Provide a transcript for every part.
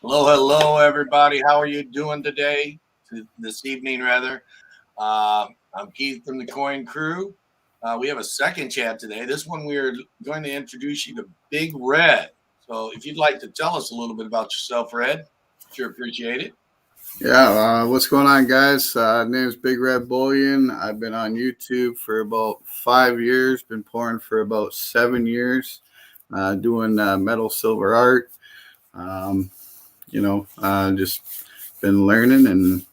Hello, hello, everybody. How are you doing today? This evening, rather. I'm Keith from the Coin Crew. We have a second chat today. This one, we are going to introduce you to Big Red. So, if you'd like to tell us a little bit about yourself, Red, sure appreciate it. Yeah, what's going on, guys? Name's Big Red Bullion. I've been on YouTube for about 5 years. Been pouring for about 7 years, doing metal silver art. Um, just been learning and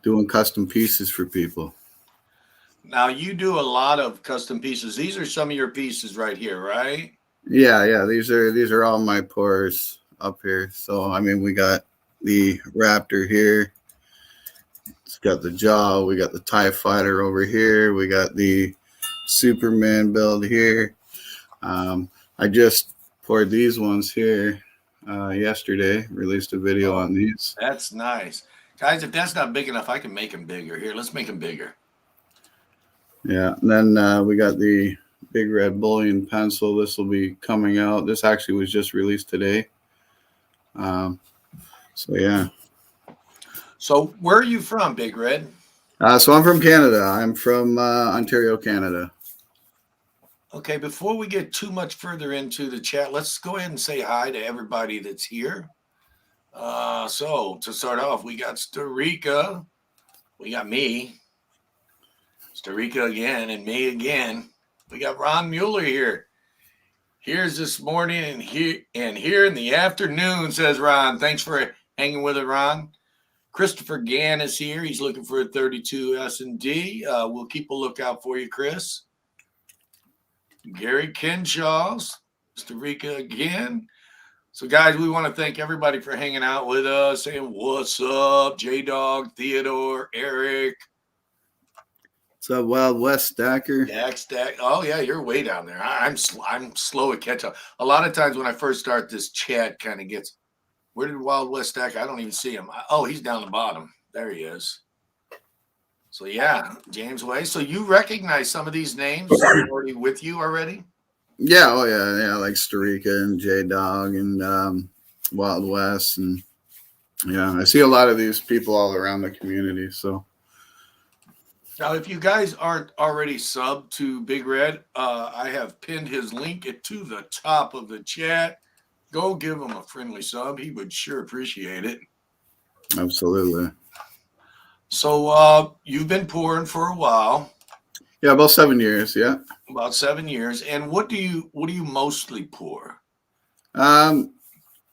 doing custom pieces for people. Now, you do a lot of custom pieces. These are some of your pieces right here, right? Yeah. These are all my pours up here. So we got the Raptor here. It's got the jaw. We got the TIE fighter over here. We got the Superman build here. I just poured these ones here yesterday. Released a video on these. That's nice. Guys, if that's not big enough, I can make them bigger. Here, let's make them bigger. Yeah, and then we got the Big Red Bullion pencil. This will be coming out. This actually was just released today. So yeah. So, where are you from, Big Red? So I'm from Canada. I'm from Ontario, Canada. Okay, before we get too much further into the chat, let's go ahead and say hi to everybody that's here. So to start off, we got Starika, we got me, Starika again, and me again. We got Ron Mueller here. Here's this morning and here in the afternoon, says Ron. Thanks for hanging with it, Ron. Christopher Gann is here. He's looking for a 32 S&D. We'll keep a lookout for you, Chris. Gary Kenshaw's, Starika again. So, guys, we want to thank everybody for hanging out with us, saying what's up, J-Dog, Theodore, Eric. What's up, Wild West Stacker? Stack. Oh, yeah, you're way down there. I'm slow at catch up. A lot of times when I first start, this chat kind of gets, where did Wild West Stacker? I don't even see him. Oh, he's down the bottom. There he is. So, yeah, James Way. So you recognize some of these names already with you already? Yeah, oh yeah, like Starika and J-Dog and Wild West, and yeah, I see a lot of these people all around the community. So now, if you guys aren't already subbed to Big Red, I have pinned his link to the top of the chat. Go give him a friendly sub. He would sure appreciate it. Absolutely. So you've been pouring for a while. Yeah, about 7 years. Yeah, about 7 years. And what do you mostly pour? Well,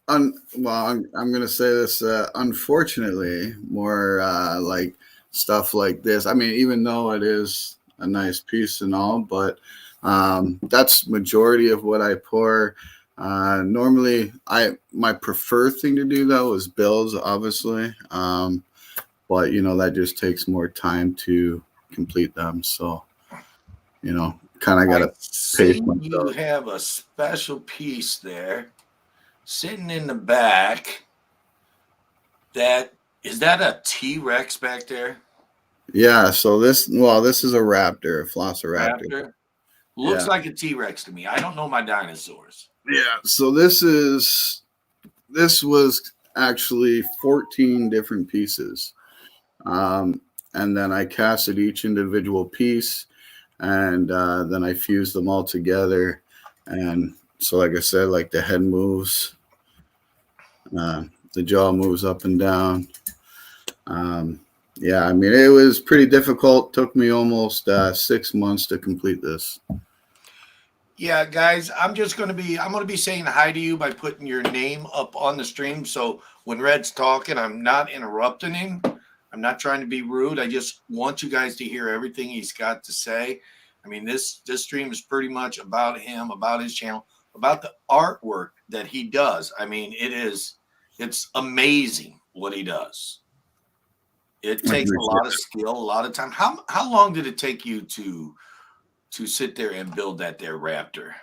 I'm gonna say this. Unfortunately, more like stuff like this. I mean, even though it is a nice piece and all, but that's majority of what I pour. Normally, my preferred thing to do though is builds, obviously. But that just takes more time to complete them. So, kind of got to pace myself. You have a special piece there sitting in the back. Is that a T-Rex back there? Yeah. So this is a raptor, a velociraptor. Looks like a T-Rex to me. I don't know my dinosaurs. Yeah. So this was actually 14 different pieces. And then I casted each individual piece, and then I fused them all together. And so, like I said, like the head moves, the jaw moves up and down. Yeah, I mean, it was pretty difficult. Took me almost 6 months to complete this. Yeah, guys, I'm going to be saying hi to you by putting your name up on the stream. So when Red's talking, I'm not interrupting him. I'm not trying to be rude. I just want you guys to hear everything he's got to say. I mean, this stream is pretty much about him, about his channel, about the artwork that he does. I mean, it's amazing what he does. It takes a lot of skill, a lot of time. How long did it take you to sit there and build that there Raptor?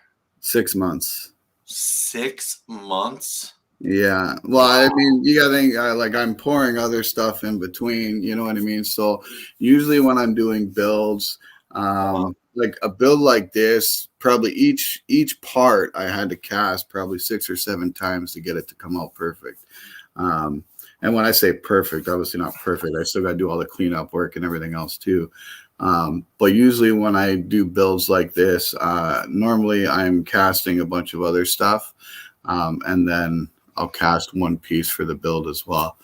6 months. 6 months? Yeah. Well, I mean, you gotta think like I'm pouring other stuff in between, you know what I mean? So usually when I'm doing builds, like a build like this probably each part I had to cast probably 6 or 7 times to get it to come out perfect. And when I say perfect, obviously not perfect. I still got to do all the cleanup work and everything else too. But usually when I do builds like this, normally I'm casting a bunch of other stuff, and then I'll cast one piece for the build as well.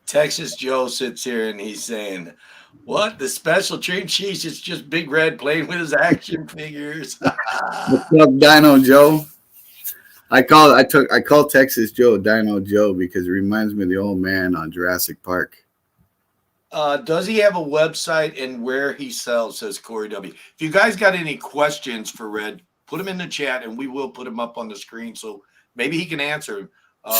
Texas Joe sits here and he's saying, "What? The special treat sheets is just Big Red playing with his action figures." What's up, Dino Joe? I call Texas Joe Dino Joe because it reminds me of the old man on Jurassic Park. Does he have a website and where he sells? Says Corey W. If you guys got any questions for Red, put them in the chat and we will put them up on the screen so maybe he can answer them.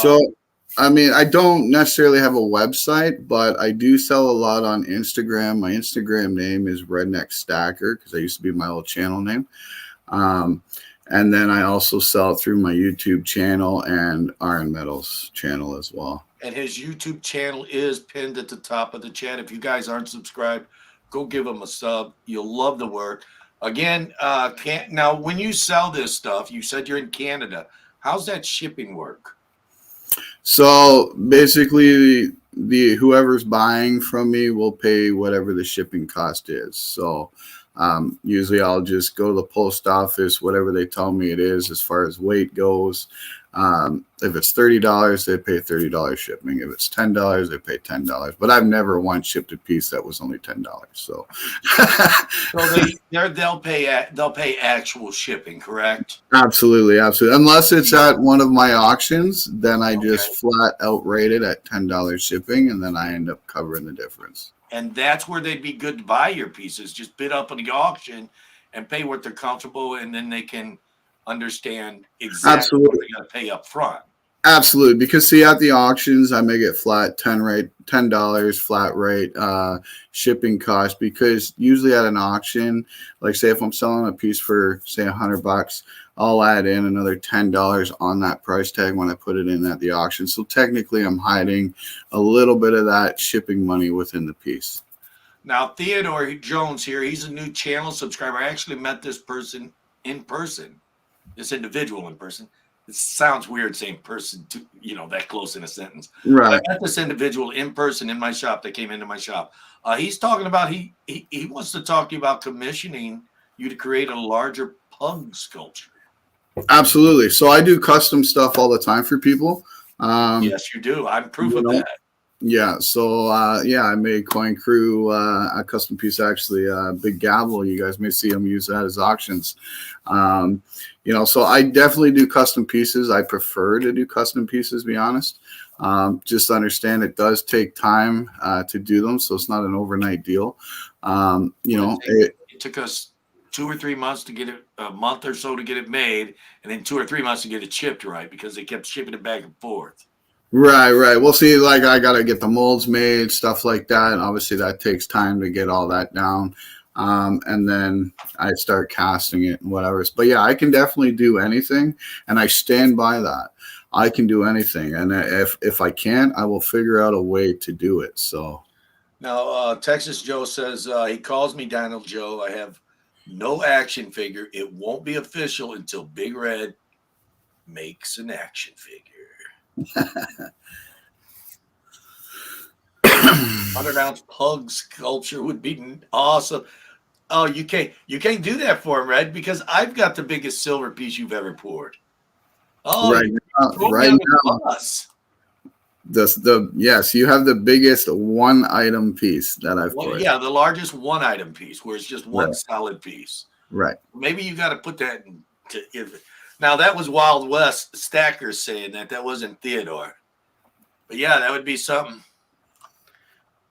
So, I mean, I don't necessarily have a website, but I do sell a lot on Instagram. My Instagram name is Redneck Stacker because I used to be my old channel name. And then I also sell it through my YouTube channel and Iron Metals channel as well. And his YouTube channel is pinned at the top of the chat. If you guys aren't subscribed, go give him a sub. You'll love the work. Again, now when you sell this stuff, you said you're in Canada. How's that shipping work? So basically, the whoever's buying from me will pay whatever the shipping cost is. So usually I'll just go to the post office, whatever they tell me it is as far as weight goes. If it's $30, they pay $30 shipping. If it's $10, they pay $10. But I've never once shipped a piece that was only $10. So, they'll pay actual shipping, correct? Absolutely. Unless it's at one of my auctions, then I just flat outrate it at $10 shipping, and then I end up covering the difference. And that's where they'd be good to buy your pieces. Just bid up on the auction and pay what they're comfortable, and then they can understand exactly what they got to pay up front. Absolutely, because see, at the auctions, I may get flat $10 flat rate shipping cost. Because usually at an auction, like say if I'm selling a piece for say $100, I'll add in another $10 on that price tag when I put it in at the auction. So technically, I'm hiding a little bit of that shipping money within the piece. Now, Theodore Jones here, he's a new channel subscriber. I actually met this person in person, this individual in person. It sounds weird saying person to, that close in a sentence. Right. I met this individual in person in my shop that came into my shop. He's talking about, he wants to talk to you about commissioning you to create a larger pug sculpture. Absolutely. So I do custom stuff all the time for people. Yes, you do. I'm proof of that. Yeah. So, I made Coin Crew a custom piece, actually, Big Gavel. You guys may see him use that as auctions. So I definitely do custom pieces. I prefer to do custom pieces, to be honest. Just understand it does take time to do them. So it's not an overnight deal. It took us 2 or 3 months to get it, a month or so to get it made, and then 2 or 3 months to get it shipped right because they kept shipping it back and forth. Right. Well, see, like I got to get the molds made, stuff like that. And obviously that takes time to get all that down. And then I start casting it and whatever. But yeah, I can definitely do anything. And I stand by that. I can do anything. And if I can't, I will figure out a way to do it. So now, Texas Joe says he calls me Dino Joe. I have no action figure. It won't be official until Big Red makes an action figure. 100-ounce pug sculpture would be awesome. Oh, you can't do that for him, Red, because I've got the biggest silver piece you've ever poured. Oh, right now, yes, you have the biggest one item piece that I've poured. Yeah, the largest one item piece where it's just one solid piece. Right. Maybe you got to put that in. Now, that was Wild West Stackers saying that. That wasn't Theodore. But, yeah, that would be something.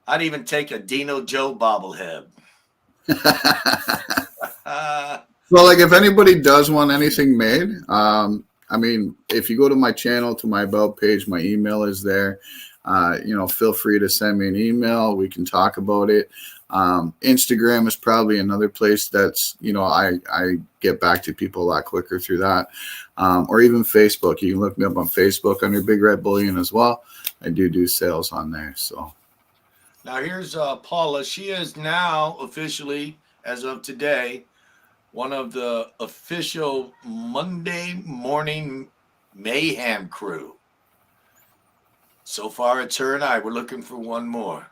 I'd even take a Dino Joe bobblehead. Well, like if anybody does want anything made, if you go to my channel, to my About page, my email is there. Feel free to send me an email. We can talk about it. Instagram is probably another place that's, I get back to people a lot quicker through that. Or even Facebook. You can look me up on Facebook under Big Red Bullion as well. I do sales on there. So now here's Paula. She is now officially, as of today, one of the official Monday morning mayhem crew. So far, it's her and I. We're looking for one more.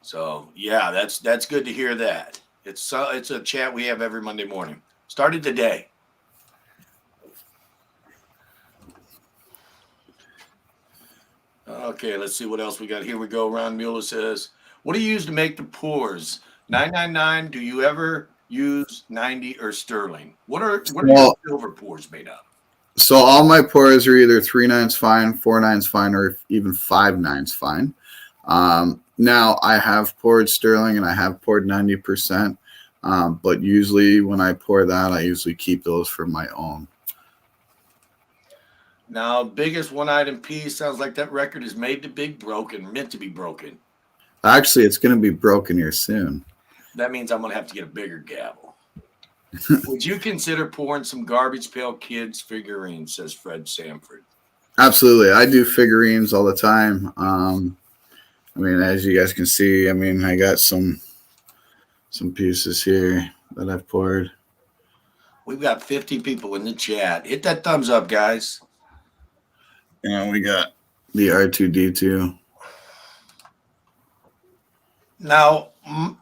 So yeah, that's good to hear that. It's a chat we have every Monday morning. Started today. Okay, let's see what else we got. Here we go. Ron Mueller says, "What do you use to make the pours? 999. Do you ever use 90 or sterling? What are your Well, silver pours made of?" so all my pours are either 3 nines fine, 4 nines fine, or even 5 nines fine. Now I have poured sterling and I have poured 90%. But usually when I pour that, I usually keep those for my own. Now, biggest one item piece sounds like that record is made to be broken, meant to be broken. Actually, it's going to be broken here soon. That means I'm gonna have to get a bigger gavel. Would you consider pouring some Garbage Pail Kids figurines? Says Fred Sanford. Absolutely. I do figurines all the time. I mean, as you guys can see, I mean, I got some pieces here that I've poured. We've got 50 people in the chat. Hit that thumbs up, guys. And we got the R2D2. Now,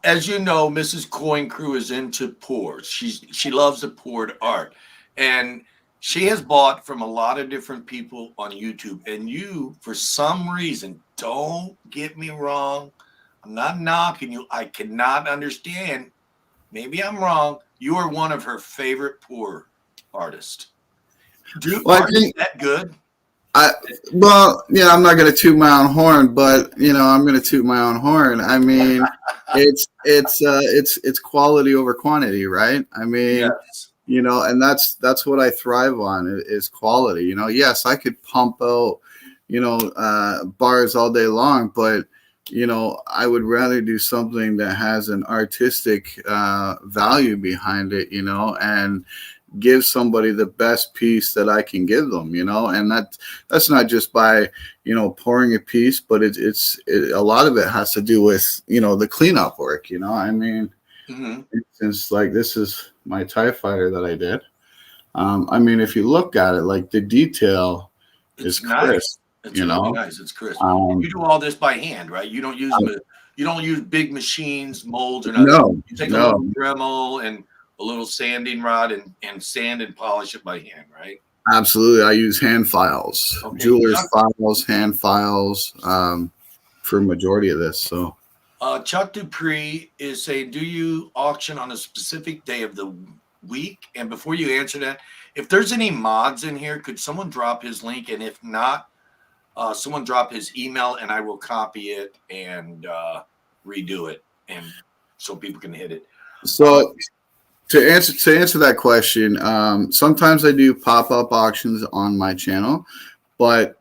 as you know, Mrs. Coin Crew is into pours. She loves the poured art, and she has bought from a lot of different people on YouTube. And you, for some reason, don't get me wrong, I'm not knocking you. I cannot understand. Maybe I'm wrong. You are one of her favorite pour artists. Well, I Are you think that good? well, yeah, I'm not going to toot my own horn, but I'm going to toot my own horn. I mean, it's quality over quantity, right? I mean, Yes. and that's what I thrive on is quality. Yes, I could pump out, bars all day long, but I would rather do something that has an artistic value behind it, and give somebody the best piece that I can give them, and that's not just by, pouring a piece, but a lot of it has to do with, the cleanup work, I mean, since like this is my TIE fighter that I did. I mean, if you look at it, like the detail is It's nice. crisp, It's really nice. It's crisp. Um, You do all this by hand, right? You don't use big machines, molds, or nothing. no, You take a little no, Dremel and a little sanding rod and sand and polish it by hand, right? absolutely. I use hand files, Okay. jeweler's files, hand files, for majority of this. So Chuck Dupree is saying, do you auction on a specific day of the week? And before you answer that, if there's any mods in here, could someone drop his link? And if not, someone drop his email and I will copy it and redo it, and so people can hit it. So to answer that question, sometimes I do pop-up auctions on my channel, but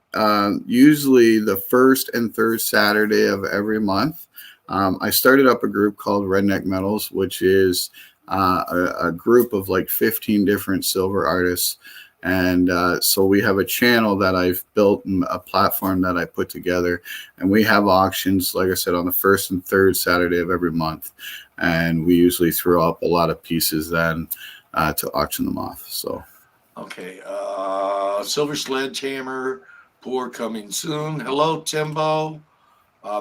usually the first and third Saturday of every month, I started up a group called Redneck Metals, which is a group of like 15 different silver artists. And so we have a channel that I've built and a platform that I put together. And we have auctions, like I said, on the first and third Saturday of every month. And we usually throw up a lot of pieces then to auction them off. So, okay. Silver Sledgehammer pour coming soon. Hello, Timbo.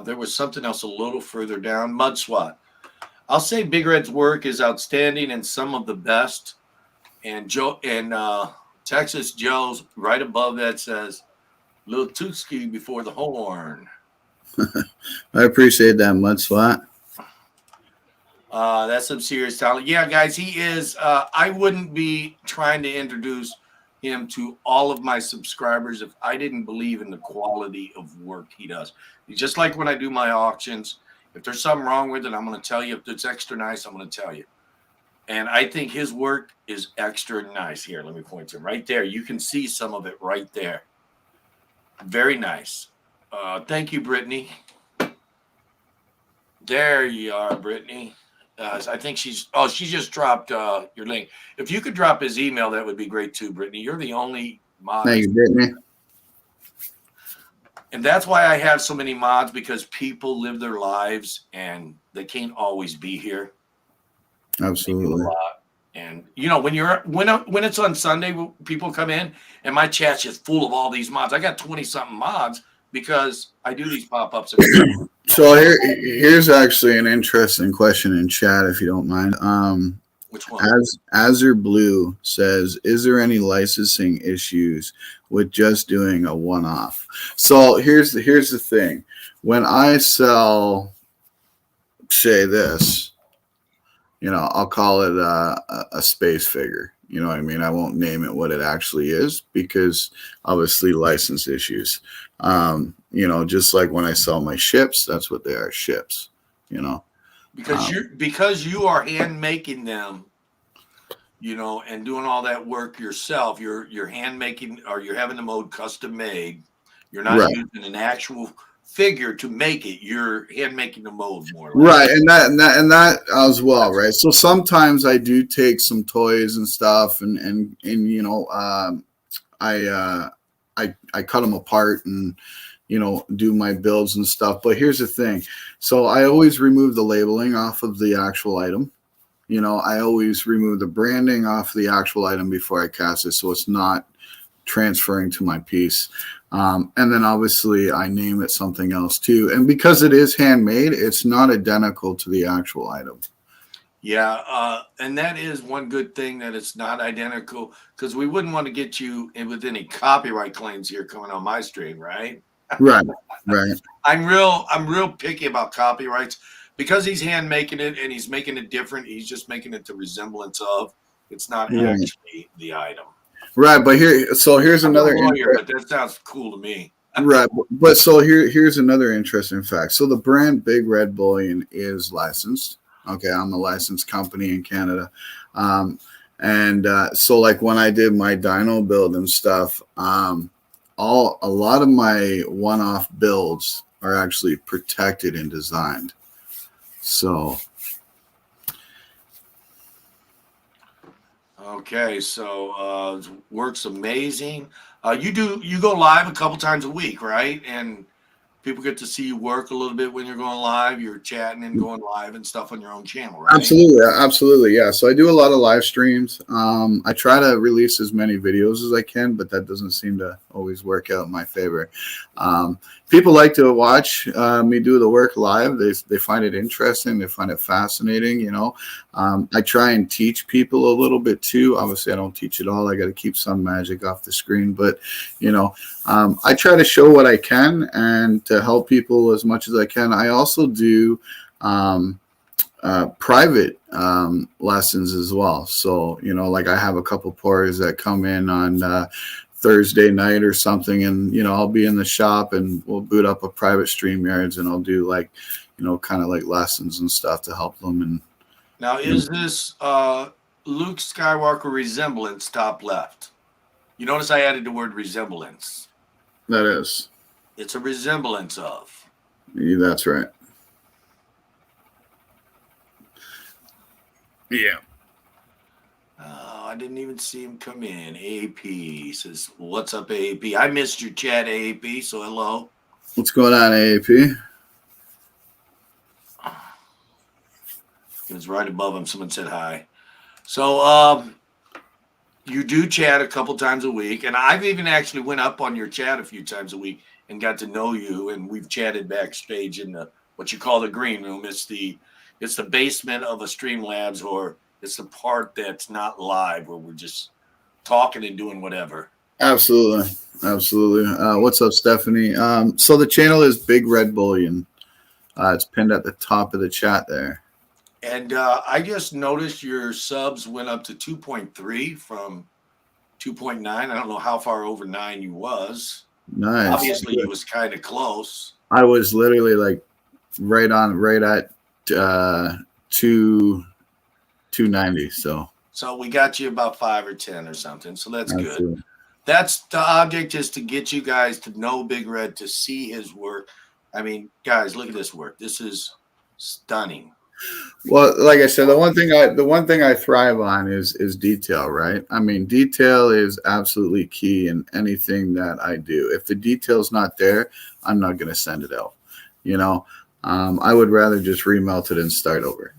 There was something else a little further down. Mud Swat. I'll say Big Red's work is outstanding and some of the best. And Joe and Texas Joe's right above that says Lil Tootski before the horn. I appreciate that, Mud Swat. That's some serious talent. Yeah, guys, he is. I wouldn't be trying to introduce him to all of my subscribers if I didn't believe in the quality of work he does. Just like when I do my auctions, if there's something wrong with it, I'm going to tell you. If it's extra nice, I'm going to tell you. And I think his work is extra nice. Here, let me point to him right there. You can see some of it right there. Very nice. Thank you, Brittany. There you are, Brittany. I think she just dropped your link. If you could drop his email, that would be great too, Brittany. You're the only mod. Thank you, Brittany. And that's why I have so many mods, because people live their lives and they can't always be here. Absolutely. And when it's on Sunday, people come in and my chat's just full of all these mods. I got 20 something mods because I do these pop ups every day. So here's actually an interesting question in chat, if you don't mind. Which one? As Azure Blue says, is there any licensing issues with just doing a one-off? So here's the thing. When I sell, say this, I'll call it a space figure. You know what I mean? I won't name it what it actually is because obviously license issues. Just like when I sell my ships, that's what they are, ships. Because you are hand making them, and doing all that work yourself. You're hand making, or you're having the mode custom made. You're not Right. using an actual figure to make it. You're hand making the mold more. Right, and that as well, right? So sometimes I do take some toys and stuff, and I cut them apart and do my builds and stuff. But here's the thing: so I always remove the labeling off of the actual item. I always remove the branding off the actual item before I cast it, so it's not transferring to my piece. And then obviously I name it something else too. And because it is handmade, it's not identical to the actual item. Yeah, and that is one good thing that it's not identical, because we wouldn't want to get you in with any copyright claims here coming on my stream, right? Right. I'm real picky about copyrights because he's hand making it and he's making it different. He's just making it the resemblance of. It's not actually the item. Right, but here's another lawyer, but that sounds cool to me. Right, but so here's another interesting fact. So the brand Big Red Bullion is licensed. Okay, I'm a licensed company in Canada, so like when I did my dyno build and stuff, a lot of my one-off builds are actually protected and designed. So. Okay, so works amazing. You go live a couple times a week, right? And people get to see you work a little bit when you're going live. You're chatting and going live and stuff on your own channel, right? Absolutely, yeah. So I do a lot of live streams. I try to release as many videos as I can, but that doesn't seem to always work out in my favor. People like to watch me do the work live. They find it interesting. They find it fascinating. I try and teach people a little bit too. Obviously, I don't teach it all. I got to keep some magic off the screen, but I try to show what I can and to help people as much as I can. I also do private lessons as well. So, like I have a couple pourers that come in on Thursday night or something, and I'll be in the shop and we'll boot up a private StreamYards and I'll do like kind of like lessons and stuff to help them. And now, is this Luke Skywalker resemblance top left? You notice I added the word resemblance. That is. It's a resemblance of. Yeah, that's right. Yeah. I didn't even see him come in. AAP says, "What's up, AAP? I missed your chat, AAP. So hello. What's going on, AAP?" It was right above him. Someone said hi. So you do chat a couple times a week, and I've even actually went up on your chat a few times a week and got to know you, and we've chatted backstage in what you call the green room. It's the basement of a Streamlabs, or it's the part that's not live where we're just talking and doing whatever. Absolutely. What's up, Stephanie? So the channel is Big Red Bullion. It's pinned at the top of the chat there. And I just noticed your subs went up to 2.3 from 2.9. I don't know how far over 9 you was. Nice. Obviously, you was kind of close. I was literally like right at 290. So we got you about 5 or 10 or something. So that's Absolutely. Good. That's the object, is to get you guys to know Big Red, to see his work. I mean, guys, look at this work. This is stunning. Well, like I said, the one thing I thrive on is detail, right? I mean, detail is absolutely key in anything that I do. If the detail's not there, I'm not going to send it out. I would rather just remelt it and start over.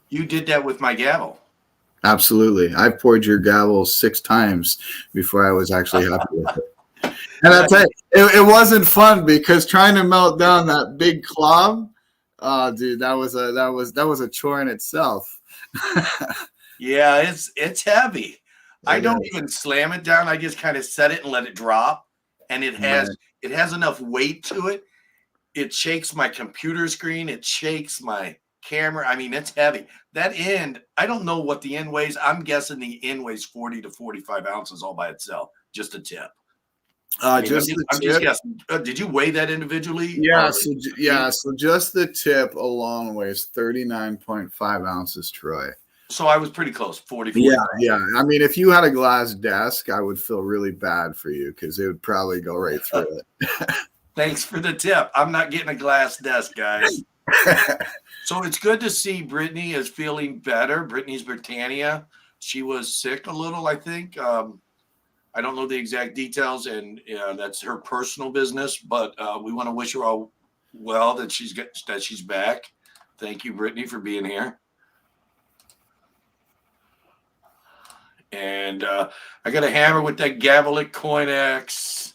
You did that with my gavel. Absolutely. I poured your gavel 6 times before I was actually happy with it. And I'll Yeah, tell you, it wasn't fun because trying to melt down that big clob, oh, dude, that was a chore in itself. yeah, it's heavy. I It don't is. even slam it down. I just kind of set it and let it drop, and Right. it has enough weight to it. It shakes my computer screen. It shakes my camera. I mean, it's heavy. That end, I don't know what the end weighs. I'm guessing the end weighs 40 to 45 ounces all by itself. Just a tip. I mean, Just the I'm just tip. guessing. Did you weigh that individually? Yeah, Or so so just the tip alone weighs 39.5 ounces, Troy. so I was pretty close, 40, Yeah, 45. yeah. I mean, if you had a glass desk, I would feel really bad for you because it would probably go right through Thanks for the tip. I'm not getting a glass desk, guys. it. So it's good to see Brittany is feeling better. Brittany's Britannia. She was sick a little, I think. I don't know the exact details, and that's her personal business. But we want to wish her all well that she's back. Thank you, Brittany, for being here. And I got a hammer with that Gavalik Coin X.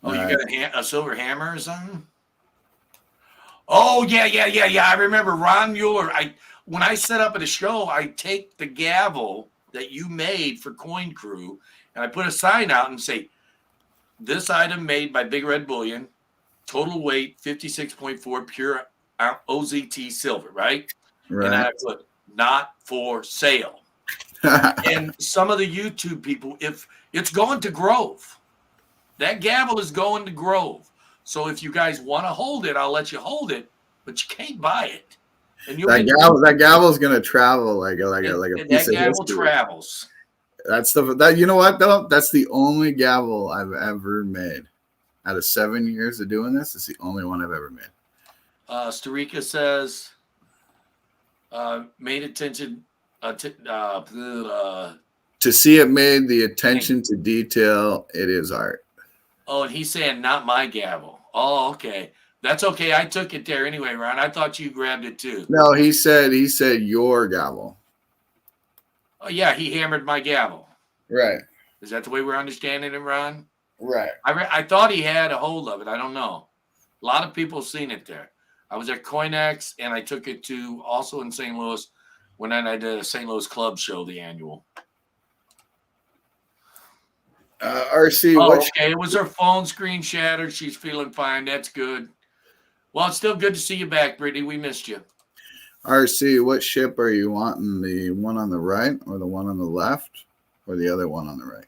Oh, you Nice. got a silver hammer or something? Oh yeah. I remember Ron Mueller. When I set up at a show, I take the gavel that you made for Coin Crew, and I put a sign out and say, "This item made by Big Red Bullion, total weight 56.4 pure OZT silver." Right, and Right. I put "not for sale." And some of the YouTube people, if it's going to Grove, that gavel is going to Grove. So if you guys want to hold it, I'll let you hold it, but you can't buy it. And you'll get That gavel's gonna travel like a and piece that of gavel history. travels. That's that. You know what though? That's the only gavel I've ever made. Out of 7 years of doing this, it's the only one I've ever made. Starika says, made attention. To see it made, the attention to detail, it is art. Oh, and he's saying not my gavel. Oh, okay. That's okay. I took it there anyway, Ron. I thought you grabbed it too. No, he said your gavel. Oh, yeah, he hammered my gavel. Right. Is that the way we're understanding it, Ron? Right. I thought he had a hold of it. I don't know. A lot of people have seen it there. I was at CoinX, and I took it to also in St. Louis when I did a St. Louis Club show, the annual. RC, Oh, what okay. It was her phone screen shattered. She's feeling fine. That's good. Well, it's still good to see you back, Brittany. We missed you. RC, what ship are you wanting? The one on the right or the one on the left or the other one on the right?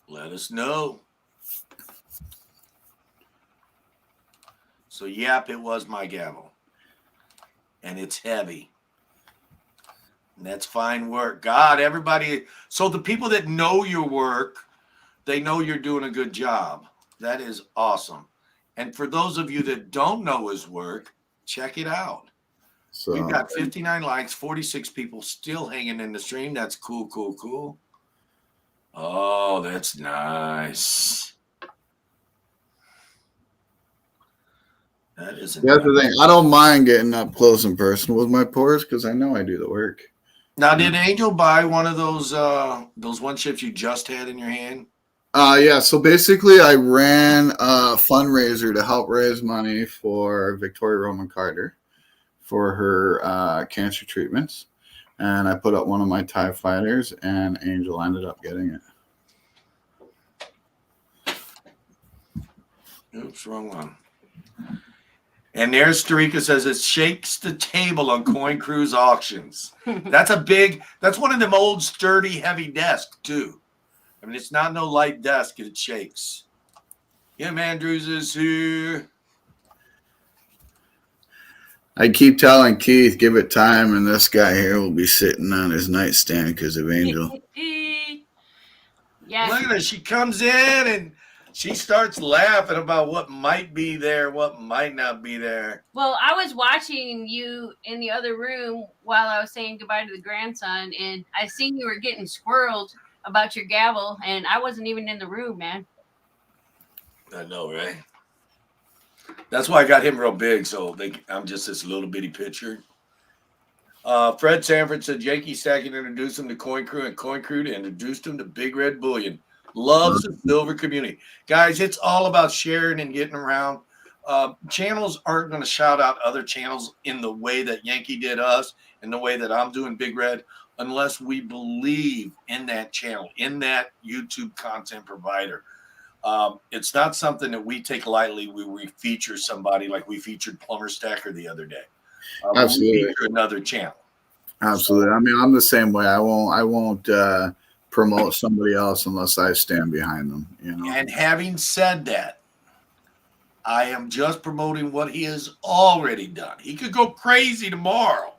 Let us know. So, yep, it was my gavel. And it's heavy. And that's fine work. God, everybody. So, the people that know your work, they know you're doing a good job. That is awesome. And for those of you that don't know his work, check it out. So We've got 59 likes, 46 people still hanging in the stream. That's cool. Oh, that's nice. That is the other thing, I don't mind getting up close and personal with my pours because I know I do the work. Now, did Angel buy one of those one chips you just had in your hand? Yeah, so basically I ran a fundraiser to help raise money for Victoria Roman Carter for her cancer treatments. And I put up one of my TIE fighters, and Angel ended up getting it. Oops, wrong one. And there's Starika says it shakes the table on Coin Cruise auctions. That's one of them old, sturdy, heavy desks, too. I mean, it's not no light desk, it shakes. Kim Andrews is here. I keep telling Keith, give it time, and this guy here will be sitting on his nightstand because of Angel. Yeah. Look at her. She comes in and she starts laughing about what might be there, what might not be there. Well, I was watching you in the other room while I was saying goodbye to the grandson, and I seen you were getting squirreled about your gavel, and I wasn't even in the room, man. I know, right? That's why I got him real big, so I'm just this little bitty picture. Fred Sanford said Yankee Stacking introduced him to Coin Crew, and Coin Crew introduced him to Big Red Bullion. Loves the silver community. Guys, it's all about sharing and getting around. Channels aren't going to shout out other channels in the way that Yankee did us, in the way that I'm doing Big Red, unless we believe in that channel, in that YouTube content provider. It's not something that we take lightly when we feature somebody like we featured Plumber Stacker the other day. Absolutely. We feature another channel. Absolutely. So, I mean, I'm the same way. I won't promote somebody else unless I stand behind them, you know. and having said that, I am just promoting what he has already done. He could go crazy tomorrow.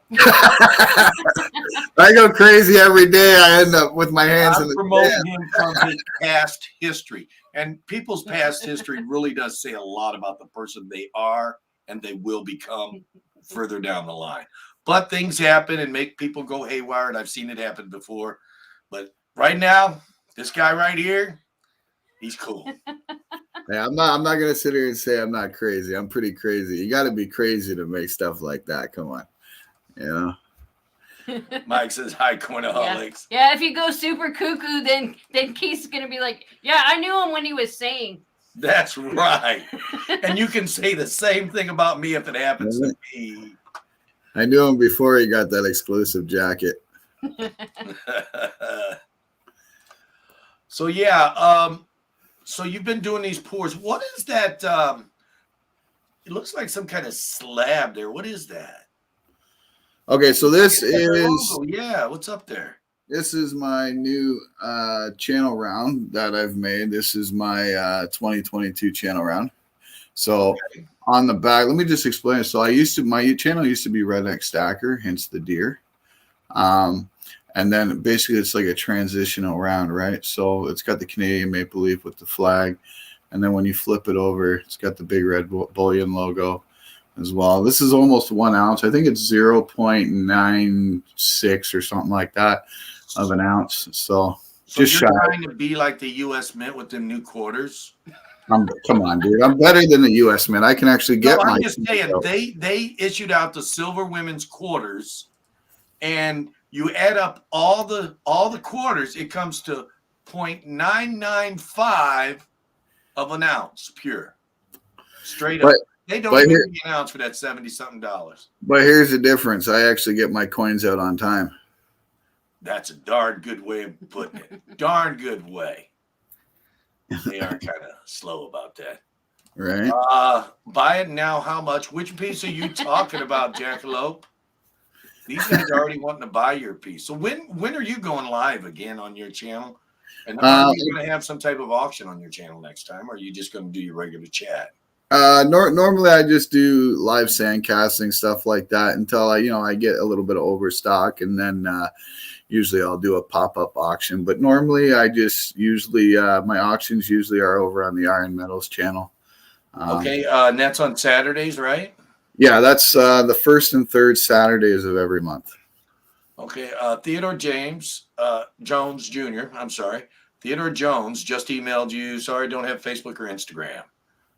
I go crazy every day. I end up with my hands in I'm the promoting him from his past history. And people's past history really does say a lot about the person they are and they will become further down the line. But things happen and make people go haywire, and I've seen it happen before. But right now, this guy right here, he's cool. Hey, I'm not gonna sit here and say I'm not crazy. I'm pretty crazy. You got to be crazy to make stuff like that. Come on, you know. Mike says hi, Cornaholics. Yeah, if you go super cuckoo, then Keith's gonna be like, yeah, I knew him when he was sane. That's right. And you can say the same thing about me if it happens to me. I knew him before he got that exclusive jacket. So yeah, so you've been doing these pours. What is that? It looks like some kind of slab there. What is that? Okay, so this is yeah. What's up there? this is my new channel round that I've made. This is my 2022 channel round. So on the back, let me just explain it. So my channel used to be Redneck Stacker, hence the deer. And then basically it's like a transitional round, right? So it's got the Canadian maple leaf with the flag. And then when you flip it over, it's got the Big Red Bullion logo as well. This is almost 1 ounce. I think it's 0.96 or something like that of an ounce. So just you're shy. trying to be like the U.S. Mint with them new quarters. Come on, dude. I'm better than the U.S. Mint. I can actually get my. I'm just saying they issued out the silver women's quarters, and you add up all the quarters, it comes to 0.995 of an ounce pure, straight up. They don't give me an ounce for that $70-something. But here's the difference. I actually get my coins out on time. That's a darn good way of putting it. Darn good way. They are kind of slow about that. Right. Buy it now. How much? Which piece are you talking about, Jackalope? These guys are already wanting to buy your piece. So when are you going live again on your channel? And are you going to have some type of auction on your channel next time, or are you just going to do your regular chat? Normally I just do live sand casting, stuff like that until I get a little bit of overstock, and then usually I'll do a pop-up auction. But normally I just my auctions usually are over on the Iron Metals channel. Okay, and that's on Saturdays, right? Yeah, that's the first and third Saturdays of every month. Okay, Theodore Jones Jr., I'm sorry. Theodore Jones just emailed you. Sorry, don't have Facebook or Instagram.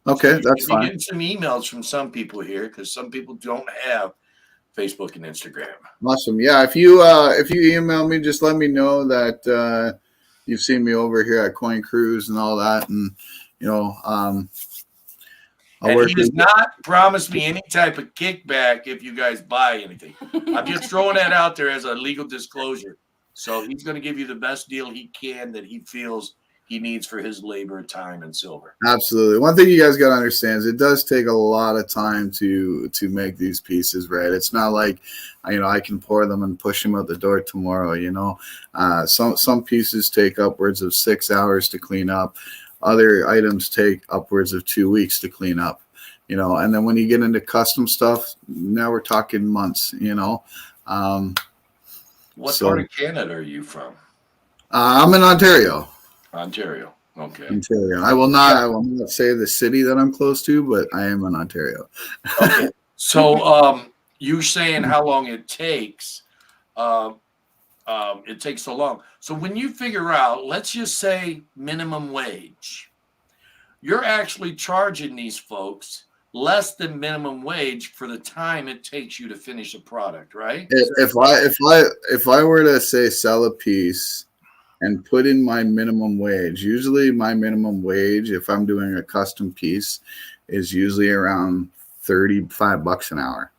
Okay, so that's fine. Getting some emails from some people here because some people don't have Facebook and Instagram. Awesome. Yeah, if you email me, just let me know that you've seen me over here at Coin Cruise and all that, and and he does not promise me any type of kickback if you guys buy anything. I'm just throwing that out there as a legal disclosure. So he's going to give you the best deal he can that he feels he needs for his labor, time, and silver. Absolutely. One thing you guys got to understand is it does take a lot of time to make these pieces, right? It's not like, I can pour them and push them out the door tomorrow, Some pieces take upwards of 6 hours to clean up. Other items take upwards of 2 weeks to clean up, and then when you get into custom stuff, now we're talking months, What part of Canada are you from? I'm in Ontario. Ontario. Okay. Ontario. I will not say the city that I'm close to, but I am in Ontario. Okay. So you're saying how long it takes. It takes so long. So when you figure out, let's just say minimum wage, you're actually charging these folks less than minimum wage for the time it takes you to finish a product, right? If I were to say sell a piece and put in my minimum wage, usually my minimum wage, if I'm doing a custom piece, is usually around $35 an hour.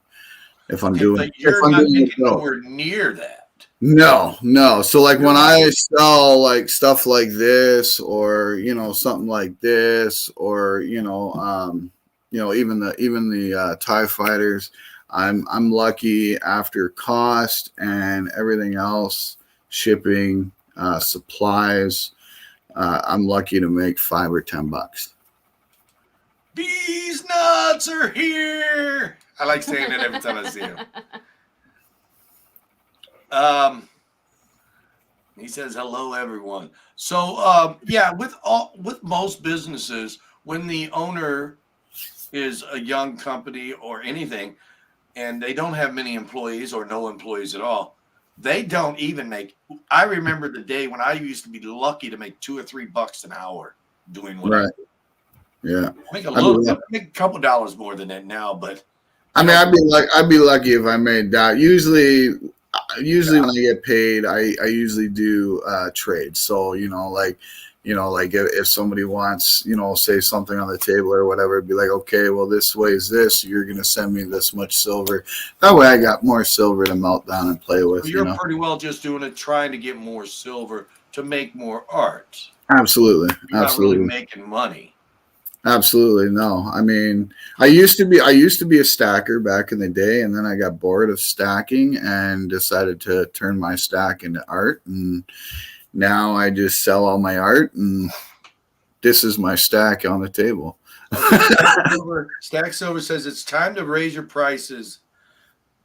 If I'm doing But if you're I'm not doing it making though. nowhere near that. No. So like when I sell like stuff like this, or something like this, or even the TIE fighters, I'm lucky after cost and everything else, shipping, supplies. I'm lucky to make $5 or $10. Bees nuts are here. I like saying that every time I see him. He says hello, everyone. So yeah, with most businesses, when the owner is a young company or anything, and they don't have many employees or no employees at all, they don't even make. I remember the day when I used to be lucky to make $2 or $3 an hour doing what I Right. Yeah. make I make a couple dollars more than that now, but I mean, I'd be lucky if I made that. Usually when I get paid, I usually do trades. So like if somebody wants say something on the table or whatever, it'd be like, okay, well, this weighs this. You're gonna send me this much silver. That way, I got more silver to melt down and play with. so you're pretty well just doing it, trying to get more silver to make more art. Absolutely, You're not really making money. Absolutely no. I mean, I used to be a stacker back in the day, and then I got bored of stacking and decided to turn my stack into art. And now I just sell all my art, and this is my stack on the table. Stack Silver says it's time to raise your prices.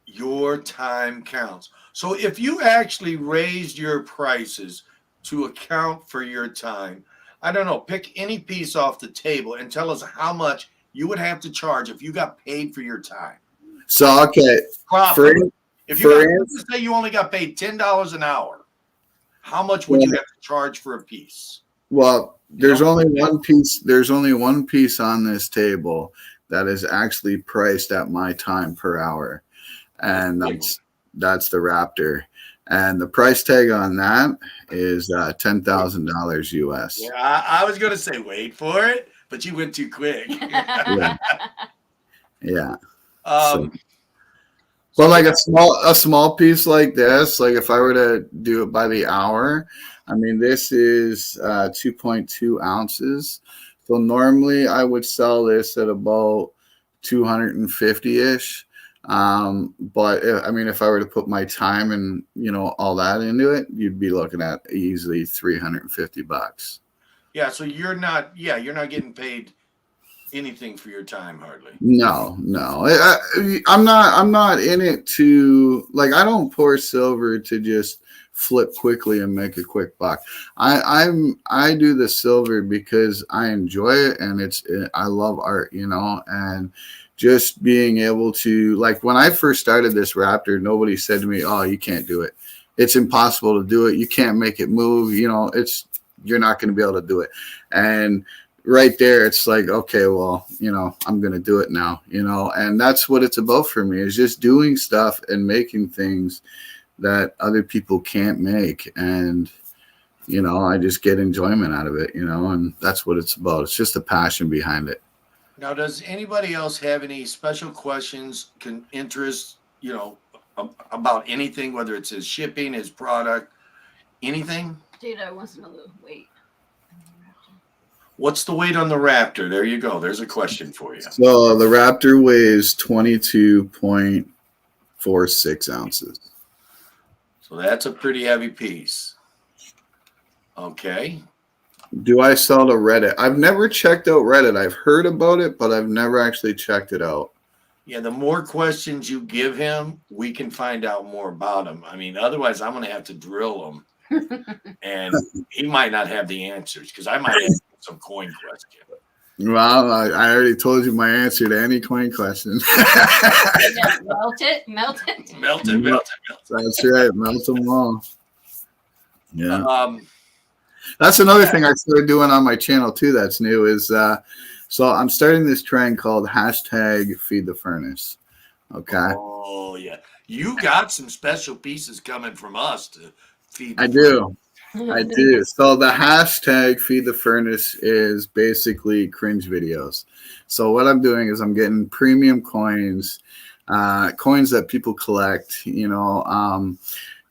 Your time counts. So if you actually raised your prices to account for your time, I don't know, pick any piece off the table and tell us how much you would have to charge if you got paid for your time. So, okay. If you say you only got paid $10 an hour, how much would you have to charge for a piece? Well, there's only one piece. There's only one piece on this table that is actually priced at my time per hour, and that's the Raptor. And the price tag on that is $10,000 US. Yeah, I was going to say wait for it, but you went too quick. Yeah. But like a small piece like this, like if I were to do it by the hour, I mean, this is 2.2 ounces. So normally I would sell this at about 250-ish. But if I were to put my time and all that into it, you'd be looking at easily $350. Yeah, so you're not getting paid anything for your time, hardly. No. I'm not in it to, like, I don't pour silver to just flip quickly and make a quick buck. I do the silver because I enjoy it, and I love art, and just being able to, like, when I first started this Raptor, nobody said to me, "Oh, you can't do it. It's impossible to do it. You can't make it move. You're not going to be able to do it." And right there, it's like, okay, well, I'm going to do it now, and that's what it's about for me, is just doing stuff and making things that other people can't make. And, I just get enjoyment out of it, and that's what it's about. It's just the passion behind it. Now, does anybody else have any special questions, interest, about anything, whether it's his shipping, his product, anything? Dude, I want to know the weight. What's the weight on the Raptor? There you go. There's a question for you. So the Raptor weighs 22.46 ounces. So that's a pretty heavy piece. Okay. Do I sell to Reddit? I've never checked out Reddit. I've heard about it, but I've never actually checked it out. Yeah, the more questions you give him, we can find out more about him. I mean, otherwise I'm going to have to drill him. And he might not have the answers, because I might have some coin question. Well, I already told you my answer to any coin question. Yeah, melt it. That's right. Melt them all. Yeah. Um, That's another thing I started doing on my channel too. That's new, is So I'm starting this trend called hashtag Feed the Furnace. Okay, Oh yeah, you got some special pieces coming from us to feed the I furnace. do. I do. So the hashtag Feed the Furnace is basically cringe videos. So what I'm doing is I'm getting premium coins, coins that people collect.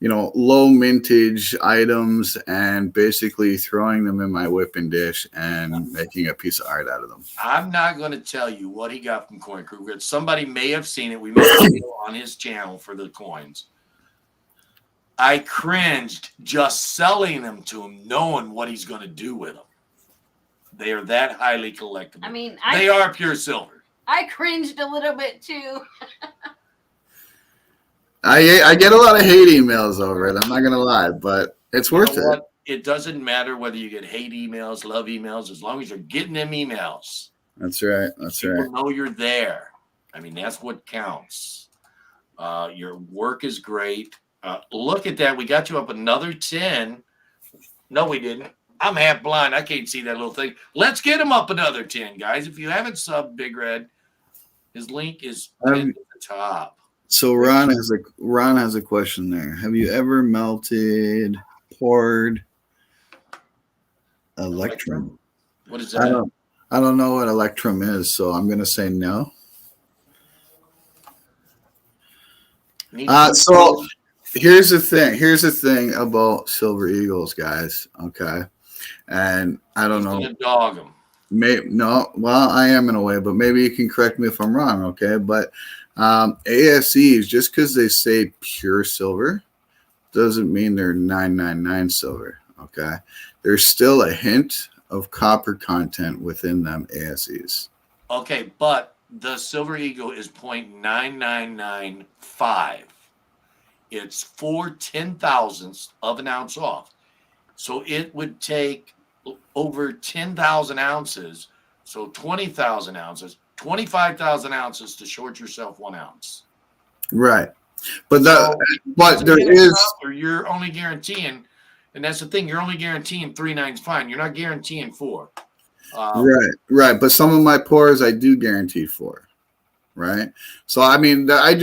Low mintage items, and basically throwing them in my whipping dish and making a piece of art out of them. I'm not going to tell you what he got from Coin Crew. Somebody may have seen it. We made a video on his channel for the coins. I cringed just selling them to him, knowing what he's going to do with them. They are that highly collectible. I mean, they are pure silver. I cringed a little bit too. I get a lot of hate emails over it. I'm not gonna lie, but it's worth it. It doesn't matter whether you get hate emails, love emails, as long as you're getting them emails. That's right. People know you're there. I mean, that's what counts. Your work is great. Look at that. We got you up another 10. No, we didn't. I'm half blind. I can't see that little thing. Let's get him up another 10, guys. If you haven't subbed Big Red, his link is pinned at the top. So Ron has a question there. Have you ever poured electrum? What is that? I don't know what electrum is, so I'm gonna say no. So here's the thing about Silver Eagles, guys. Okay, and I don't know. Dog them. Well, I am in a way, but maybe you can correct me if I'm wrong. Okay, but ASEs, just because they say pure silver doesn't mean they're 999 silver. Okay, there's still a hint of copper content within them ASEs. Okay, but the Silver Eagle is 0.9995. It's 4/10,000ths of an ounce off. So it would take over 10,000 ounces, so 20,000 ounces, 25,000 ounces to short yourself 1 ounce. Right. But you're only guaranteeing, and that's the thing, you're only guaranteeing 3 nines fine. You're not guaranteeing 4. Right. But some of my pours I do guarantee 4. Right. So I mean, I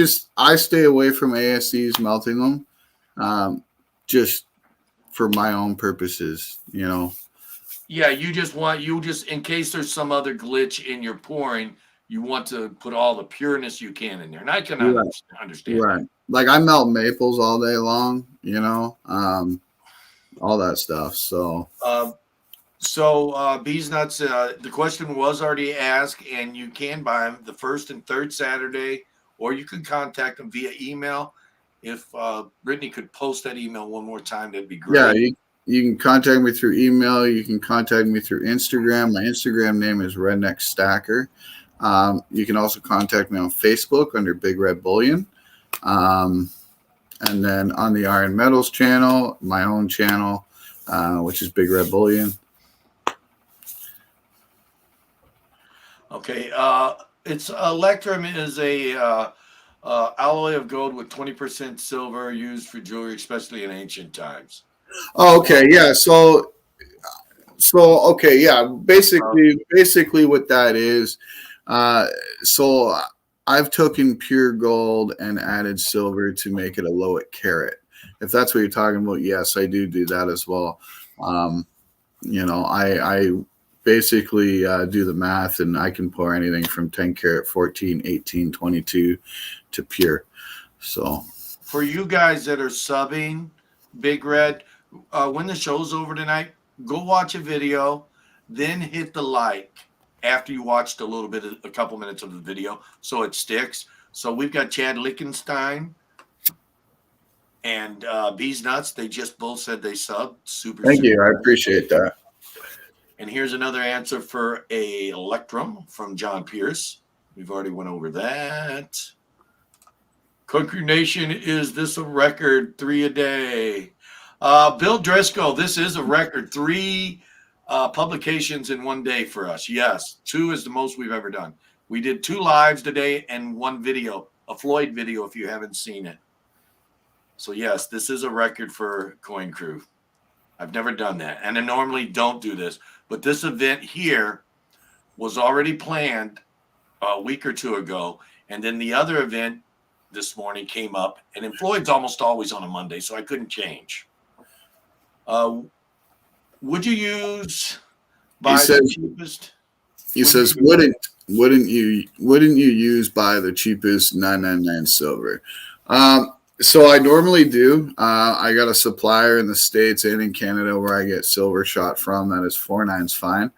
stay away from ASCs melting them, just for my own purposes, Yeah, you just in case there's some other glitch in your pouring, you want to put all the pureness you can in there, and I can understand. Right. That. Like I melt maples all day long, all that stuff. So. Bees Nuts, the question was already asked, and you can buy them the first and third Saturday, or you can contact them via email. If Brittany could post that email one more time, that'd be great. Yeah, you can contact me through email. You can contact me through Instagram. My Instagram name is Redneck Stacker. You can also contact me on Facebook under Big Red Bullion. And then on the Iron Metals channel, my own channel, which is Big Red Bullion. Okay, it's electrum is a alloy of gold with 20% silver used for jewelry, especially in ancient times. Oh, okay, yeah. So okay, yeah. Basically, what that is. So I've taken pure gold and added silver to make it a lowic carat. If that's what you're talking about, yes, I do that as well. I basically do the math, and I can pour anything from 10 karat, 14, 18, 22 to pure. So for you guys that are subbing Big Red, when the show's over tonight, go watch a video, then hit the like after you watched a couple minutes of the video, so it sticks. So we've got Chad Lichtenstein and Bees Nuts. They just both said they subbed. Thank you. I appreciate that. And here's another answer for a Electrum from John Pierce. We've already went over that. Country Nation, is this a record? 3 a day. Bill Driscoll, this is a record. 3 publications in 1 day for us. Yes, 2 is the most we've ever done. We did 2 lives today and 1 video, a Floyd video if you haven't seen it. So yes, this is a record for Coin Crew. I've never done that, and I normally don't do this. But this event here, was already planned a week or two ago, and then the other event this morning came up, and in Floyd's almost always on a Monday, so I couldn't change. Would you use He by the says cheapest? he says wouldn't you use buy the cheapest 999 silver? So I normally do. I got a supplier in the States and in Canada where I get silver shot from. That is 49's fine.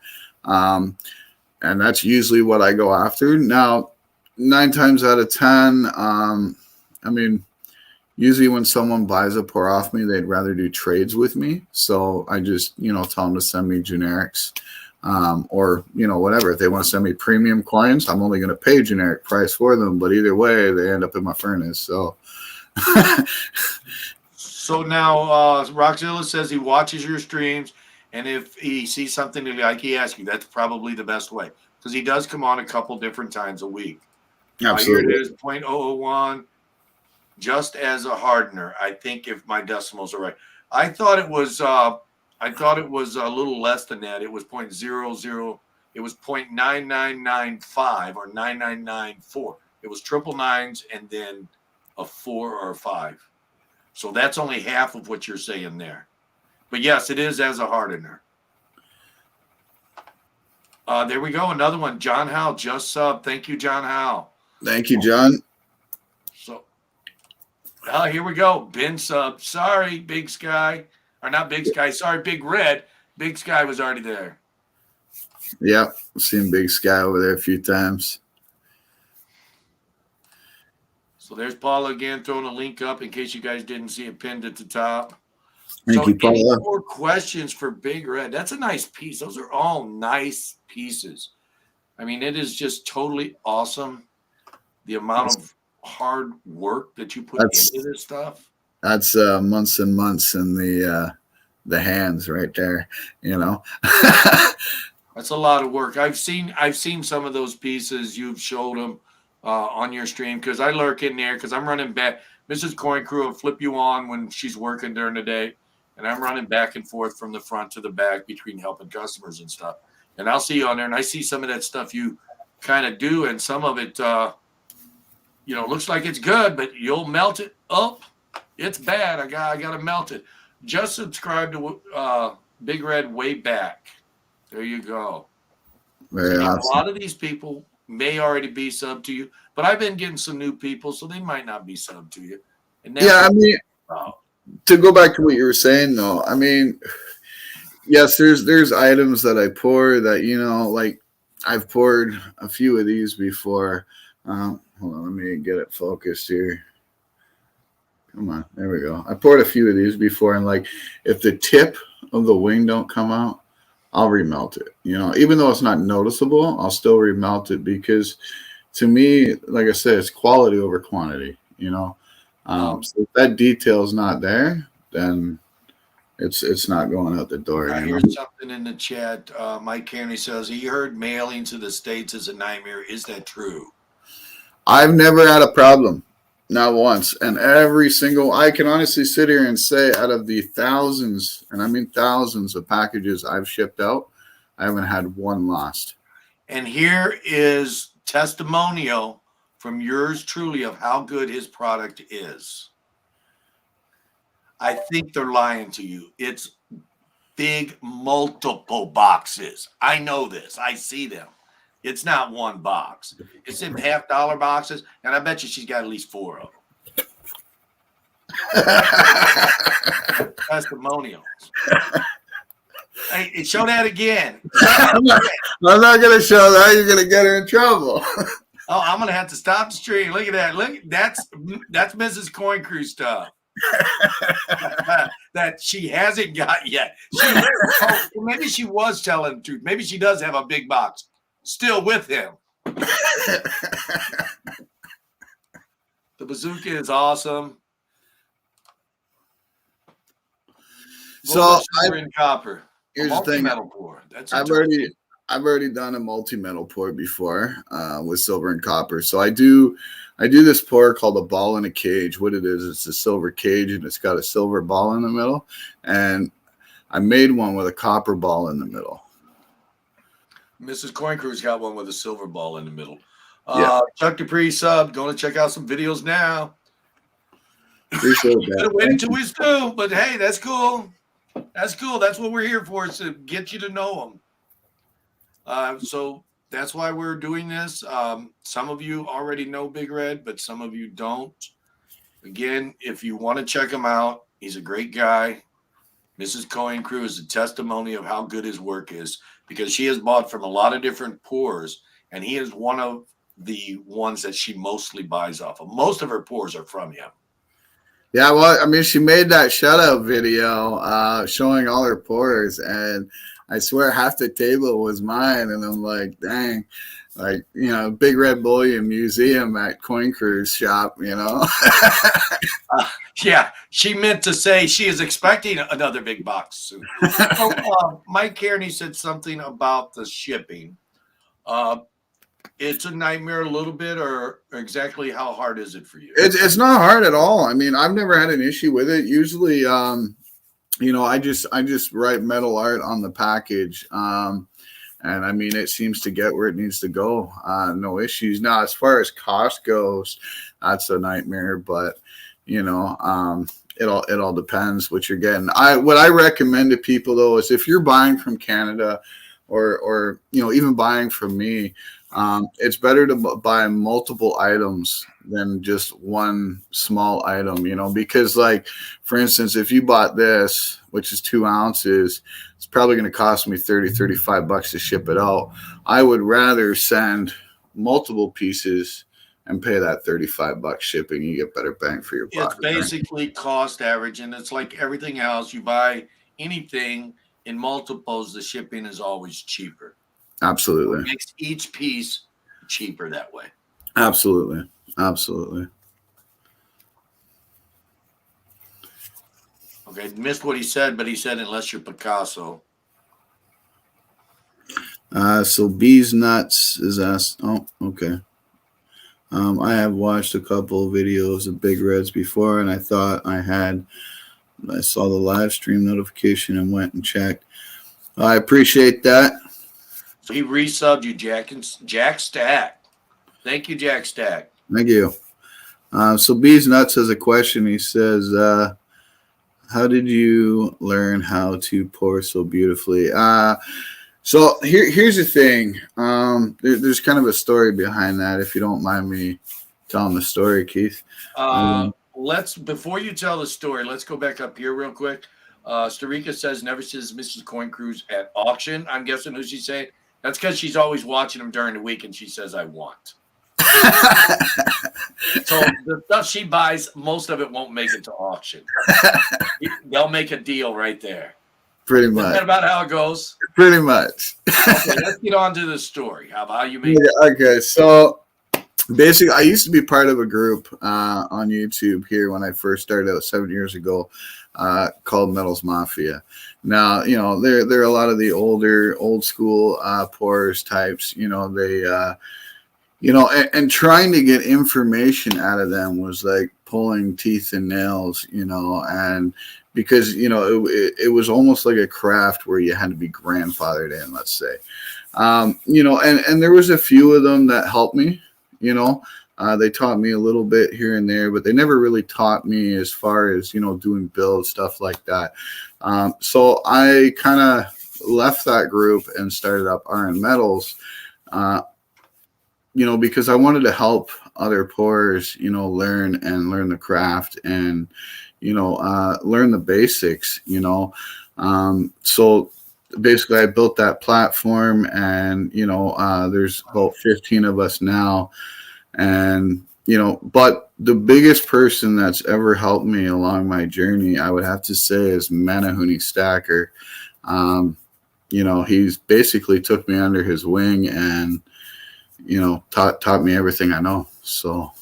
And that's usually what I go after. Now, 9 times out of 10, I mean, usually when someone buys a pour off me, they'd rather do trades with me. So I just, tell them to send me generics, or, whatever. If they want to send me premium coins, I'm only going to pay generic price for them. But either way, they end up in my furnace. So. So now Rockzilla says he watches your streams, and if he sees something that like he asks you, that's probably the best way, because he does come on a couple different times a week. Absolutely. Here it is, 0.001, just as a hardener. I think if my decimals are right, I thought it was a little less than that. It was 0.00. It was 0.9995 or 9994. It was triple nines and then a 4 or a 5. So that's only half of what you're saying there. But yes, it is as a hardener. There we go. Another one. John Howe just sub. Thank you, John Howe. Thank you, John. So here we go. Ben sub. Sorry, Big Sky. Or not Big Sky. Sorry, Big Red. Big Sky was already there. Yep. I've seen Big Sky over there a few times. So there's Paula again throwing a link up in case you guys didn't see it pinned at the top. Thank you, any Paula. more questions for Big Red? That's a nice piece. Those are all nice pieces. I mean, it is just totally awesome. The amount of hard work that you put into this stuff. That's months and months in the hands right there. That's a lot of work. I've seen some of those pieces. You've showed them on your stream, because I lurk in there because I'm running back. Mrs. Coin Crew will flip you on when she's working during the day, and I'm running back and forth from the front to the back between helping customers and stuff. And I'll see you on there, and I see some of that stuff you kind of do, and some of it, looks like it's good, but you'll melt it up. It's bad. I got to melt it. Just subscribe to Big Red way back. There you go. Very awesome. A lot of these people may already be sub to you, but I've been getting some new people, so they might not be sub to you. And to go back to what you were saying, though, I mean, yes, there's items that I pour that, like I've poured a few of these before. Hold on, let me get it focused here. Come on, there we go. I poured a few of these before, and like if the tip of the wing don't come out, I'll remelt it. Even though it's not noticeable, I'll still remelt it, because to me, like I said, it's quality over quantity. So if that detail is not there, then it's not going out the door. I hear something in the chat. Mike Kearney says he heard mailing to the States is a nightmare. Is that true? I've never had a problem. Not once. And I can honestly sit here and say, out of the thousands, and I mean thousands of packages I've shipped out, I haven't had one lost. And here is testimonial from yours truly of how good his product is. I think they're lying to you. It's big, multiple boxes. I know this. I see them. It's not one box. It's in $50 boxes, and I bet you she's got at least 4 of them. Testimonials. Hey, show that again. I'm not going to show that. You're going to get her in trouble. Oh, I'm going to have to stop the stream. Look at that. Look, that's Mrs. Coin Crew stuff. That she hasn't got yet. Maybe she was telling the truth. Maybe she does have a big box still with him. The bazooka is awesome. So in copper. Here's the thing. Pour. I've already done a multi-metal pour before with silver and copper. So I do this pour called a ball in a cage. What it is, it's a silver cage and it's got a silver ball in the middle. And I made one with a copper ball in the middle. Mrs. Coin Crew's got one with a silver ball in the middle. Yeah. Chuck Dupree sub. Going to check out some videos now. Appreciate Could that. have waited Thank till you. we do, but hey, that's cool. That's cool. That's what we're here for, is to get you to know them. So that's why we're doing this. Some of you already know Big Red, but some of you don't. Again, if you want to check him out, he's a great guy. Mrs. Coin Crew is a testimony of how good his work is, because she has bought from a lot of different pours, and he is one of the ones that she mostly buys off of. Most of her pours are from him. Yeah, well, I mean, she made that shout out video showing all her pours, and I swear half the table was mine. And I'm like, dang, like, Big Red Bullion Museum at Coin Crew's shop, Yeah, she meant to say she is expecting another big box soon. So, Mike Kearney said something about the shipping. It's a nightmare a little bit, or exactly how hard is it for you? It's not hard at all. I mean, I've never had an issue with it. Usually, I just write metal art on the package. And I mean, it seems to get where it needs to go. No issues. Now, as far as cost goes, that's a nightmare. But it all depends what you're getting. What I recommend to people though is, if you're buying from Canada, or even buying from me, it's better to buy multiple items than just one small item. Because, like, for instance, if you bought this, which is 2 ounces, it's probably going to cost me $35 to ship it out. I would rather send multiple pieces and pay that $35 shipping. You get better bang for your buck. It's basically cost average, and it's like everything else. You buy anything in multiples, the shipping is always cheaper. Absolutely. It makes each piece cheaper that way. Absolutely. Okay, missed what he said, but he said unless you're Picasso. So Bees Nuts is asked. Oh, okay. I have watched a couple of videos of Big Reds before, and I thought I saw the live stream notification and went and checked. I appreciate that. So he resubbed you, Jack Stack. Thank you, Jack Stack. Thank you. So Bees Nuts has a question. He says, how did you learn how to pour so beautifully? So here's the thing. There's kind of a story behind that, if you don't mind me telling the story, Keith. Before you tell the story, let's go back up here real quick. Starika says never sees Mrs. Coin Crew's at auction. I'm guessing who she's saying. That's because she's always watching them during the week, and she says, I want. So the stuff she buys, most of it won't make it to auction. They'll make a deal right there. Pretty much. Isn't that about how it goes? Pretty much. Okay, let's get on to the story. How you make it. Okay, so basically, I used to be part of a group on YouTube here when I first started out 7 years ago, called Metals Mafia. Now, there are a lot of the old school pourers types. And trying to get information out of them was like pulling teeth and nails, and because, it was almost like a craft where you had to be grandfathered in, let's say, and there was a few of them that helped me, they taught me a little bit here and there, but they never really taught me as far as, doing build stuff like that. So I kind of left that group and started up RN Metals, because I wanted to help other pourers, learn the craft and, learn the basics, So basically I built that platform, and, there's about 15 of us now. And, but the biggest person that's ever helped me along my journey, I would have to say, is Manahuni Stacker. He's basically took me under his wing and, taught me everything I know. So.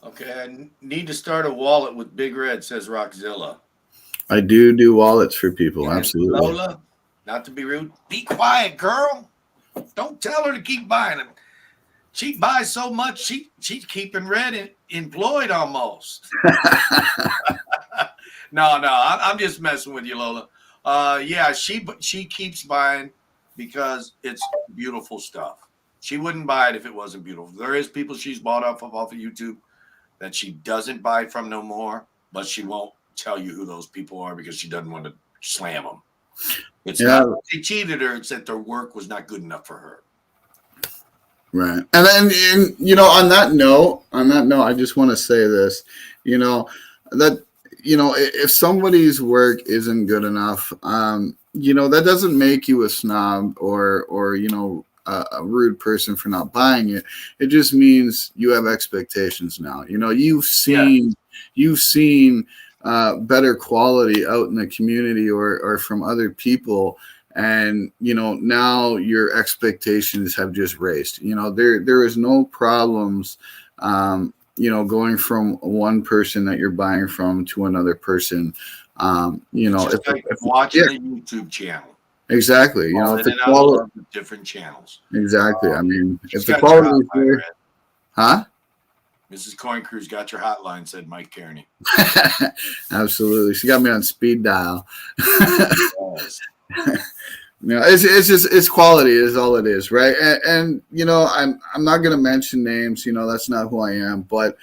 Okay, I need to start a wallet with Big Red, says Rockzilla. I do wallets for people, And absolutely. Lola, not to be rude, be quiet, girl. Don't tell her to keep buying them. She buys so much, she's keeping Red employed almost. No, I'm just messing with you, Lola. Yeah, she keeps buying. because it's beautiful stuff. She wouldn't buy it if it wasn't beautiful. There is people she's bought off of YouTube that she doesn't buy from no more, but she won't tell you who those people are because she doesn't want to slam them. It's Yeah. not that they cheated her; it's that their work was not good enough for her. Right. And then, you know, on that note, I just want to say this, you know, that, you know, if somebody's work isn't good enough, you know, that doesn't make you a snob or, you know, a rude person for not buying it. It just means you have expectations now. You know, you've seen better quality out in the community or from other people. And you know, now your expectations have just raised. You know, there is no problems, you know, going from one person that you're buying from to another person. You know, Just like watching a YouTube channel. exactly. You know, if the and out quality, of different channels. exactly. I mean, She's if the got your quality is hotline, there, Red. huh? Mrs. Coin Crew's got your hotline, said Mike Kearney. Absolutely, she got me on speed dial. Yes. You know, it's just it's quality is all it is, right? And you know, I'm not gonna mention names. You know, that's not who I am. But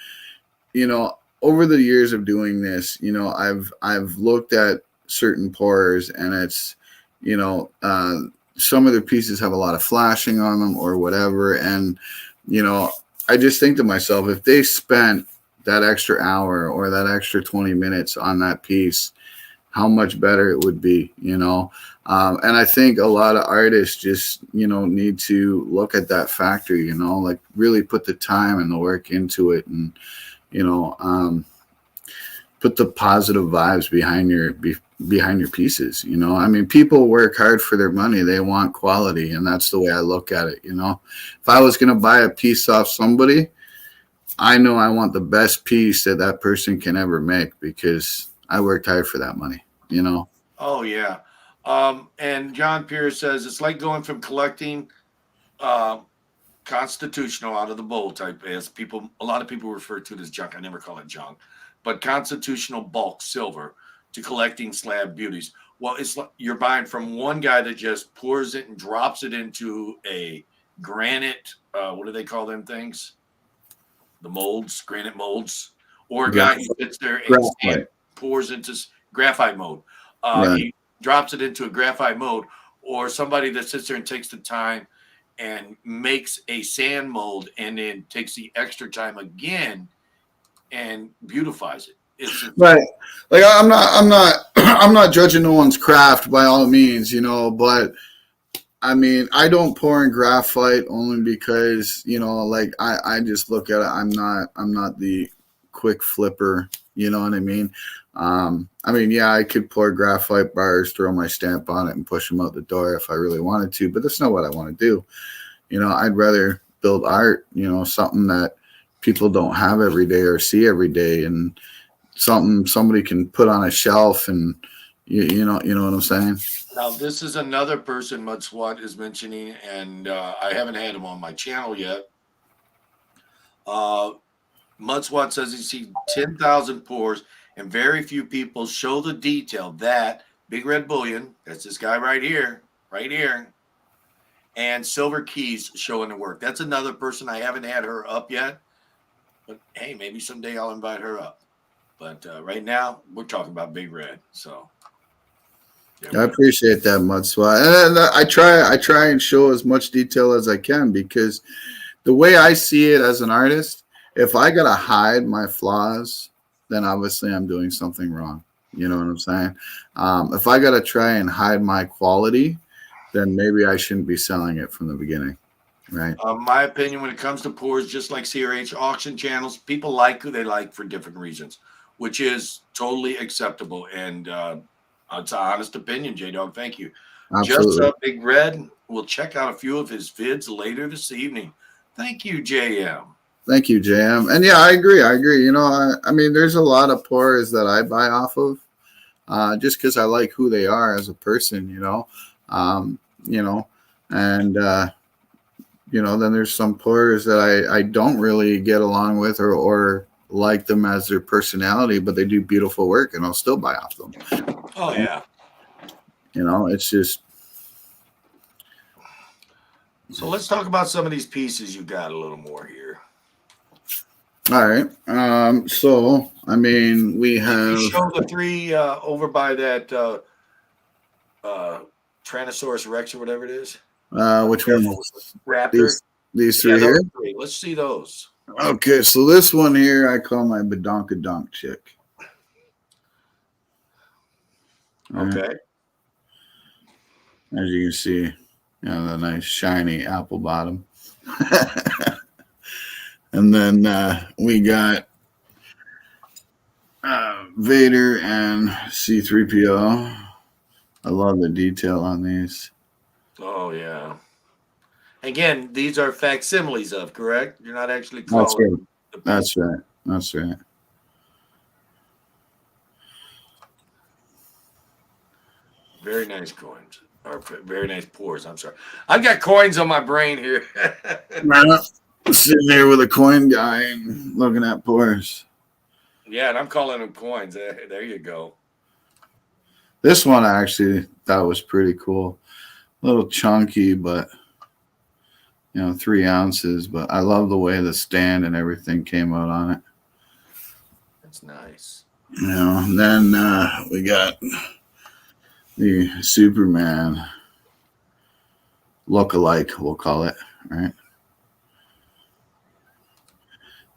you know, over the years of doing this, you know, I've looked at certain pourers, and it's, you know, some of the pieces have a lot of flashing on them or whatever, and you know, I just think to myself, if they spent that extra hour or that extra 20 minutes on that piece, how much better it would be, you know. And I think a lot of artists just, you know, need to look at that factor, you know, like really put the time and the work into it, and you know, put the positive vibes behind your pieces. You know, I mean, people work hard for their money; they want quality, and that's the way I look at it. You know, if I was going to buy a piece off somebody, I know I want the best piece that person can ever make because I worked hard for that money. You know. Oh yeah. And John Pierce says it's like going from collecting constitutional out of the bowl type, as people, a lot of people refer to it as junk. I never call it junk, but constitutional bulk silver, to collecting slab beauties. Well, it's like you're buying from one guy that just pours it and drops it into a granite. What do they call them things? The molds, granite molds, or a guy who sits there and Graphite. pours into graphite mode. Right. He drops it into a graphite mode, or somebody that sits there and takes the time and makes a sand mold and then takes the extra time again and beautifies it. It's Right. Like I'm not judging no one's craft by all means, you know, but I mean, I don't pour in graphite only because, you know, like I just look at it. I'm not the quick flipper. You know what I mean? I mean, yeah, I could pour graphite bars, throw my stamp on it, and push them out the door if I really wanted to. But that's not what I want to do. You know, I'd rather build art. You know, something that people don't have every day or see every day, and something somebody can put on a shelf, and you know what I'm saying. now this is another person Mud Swat is mentioning, and I haven't had him on my channel yet. Mud Swat says he sees 10,000 pours, and very few people show the detail that Big Red Bullion, that's this guy right here, and Silver Keys showing the work. That's another person. I haven't had her up yet, but hey, maybe someday I'll invite her up. But right now, we're talking about Big Red. So I appreciate that, Mud Swat, and I try and show as much detail as I can, because the way I see it as an artist, if I gotta hide my flaws, then obviously I'm doing something wrong. You know what I'm saying? If I gotta try and hide my quality, then maybe I shouldn't be selling it from the beginning, right? my opinion when it comes to pours, just like CRH auction channels, people like who they like for different reasons, which is totally acceptable. And it's an honest opinion, J Dog. Thank you. Absolutely. Just Big Red. We'll check out a few of his vids later this evening. Thank you, JM. Thank you, JM. And yeah, I agree. You know, I mean, there's a lot of pourers that I buy off of, just because I like who they are as a person. You know, and you know, then there's some pourers that I don't really get along with or like them as their personality, but they do beautiful work, and I'll still buy off them. Oh yeah. You know, it's just So let's talk about some of these pieces you got a little more here. All right. So I mean, we have. You show the three over by that uh, Tyrannosaurus Rex or whatever it is. Which Careful one? with the Raptor. These Yeah, three here. those three. Let's see those. Okay, so this one here I call my badonkadonk chick. All right. Okay. As you can see, the nice shiny apple bottom. And then we got Vader and C-3PO. I love the detail on these. Oh yeah. Again, these are facsimiles of, correct? You're not actually That's calling right. them the That's right. That's right. very nice coins. Or very nice pours. I'm sorry. I've got coins on my brain here. Sitting there with a coin guy and looking at pores. Yeah, and I'm calling them coins. There you go. This one I actually thought was pretty cool. A little chunky, but 3 ounces. But I love the way the stand and everything came out on it. That's nice. And then we got the Superman look-alike, we'll call it, right?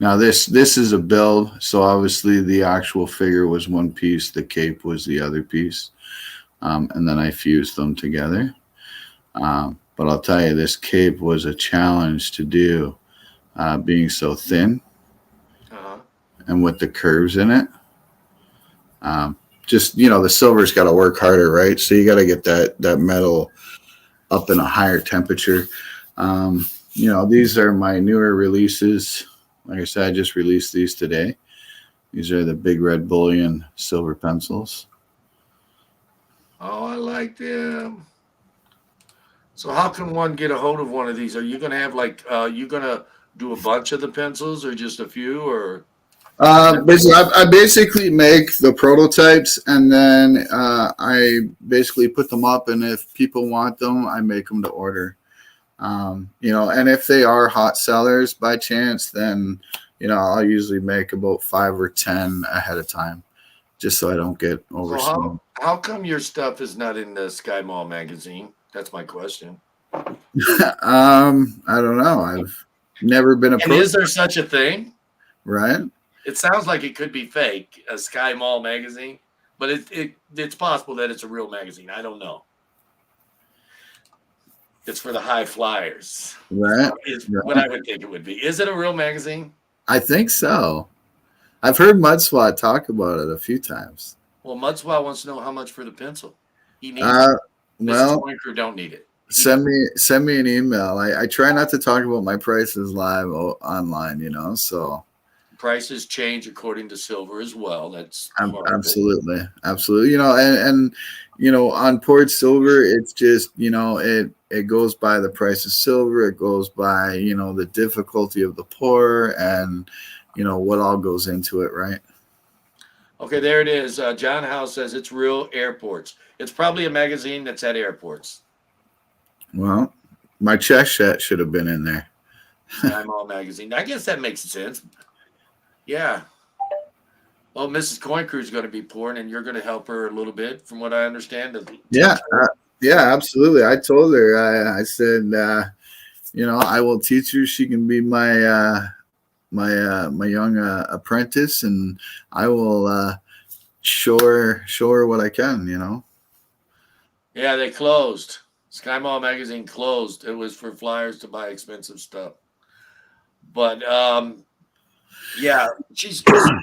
Now this is a build, so obviously the actual figure was one piece, the cape was the other piece, and then I fused them together. But I'll tell you, this cape was a challenge to do, being so thin and with the curves in it. Just the silver's got to work harder, right? So you got to get that metal up in a higher temperature. These are my newer releases. Like I said, I just released these today. These are the Big Red Bullion silver pencils. Oh, I like them. So how can one get a hold of one of these? Are you going to have you going to do a bunch of the pencils or just a few or? I basically make the prototypes and then I basically put them up, and if people want them, I make them to order. And if they are hot sellers by chance, then I'll usually make about 5 or 10 ahead of time, just so I don't get oversold. So how come your stuff is not in the Sky Mall magazine? That's my question. I don't know. I've never been approached. And is there such a thing? Right. It sounds like it could be fake, a Sky Mall magazine, but it's possible that it's a real magazine. I don't know. It's for the high flyers. Right. Is what I would think it would be. Is it a real magazine? I think so. I've heard Mudswat talk about it a few times. Well, Mudswat wants to know how much for the pencil. He needs it. Mrs. Winker don't need it. Send me an email. I try not to talk about my prices live online, so prices change according to silver as well. That's absolutely. And on poured silver, it's just it goes by the price of silver. It goes by the difficulty of the pour and what all goes into it, right? Okay, there it is. John House says it's real airports. It's probably a magazine that's at airports. Well, my chest set should have been in there. I'm All magazine. I guess that makes sense. Yeah. Well, Mrs. Coin Crew is going to be pouring, and you're going to help her a little bit, from what I understand. Yeah, absolutely. I told her. I said, I will teach her. She can be my my young apprentice, and I will show her what I can. Yeah, they closed. Sky Mall magazine closed. It was for flyers to buy expensive stuff. But yeah,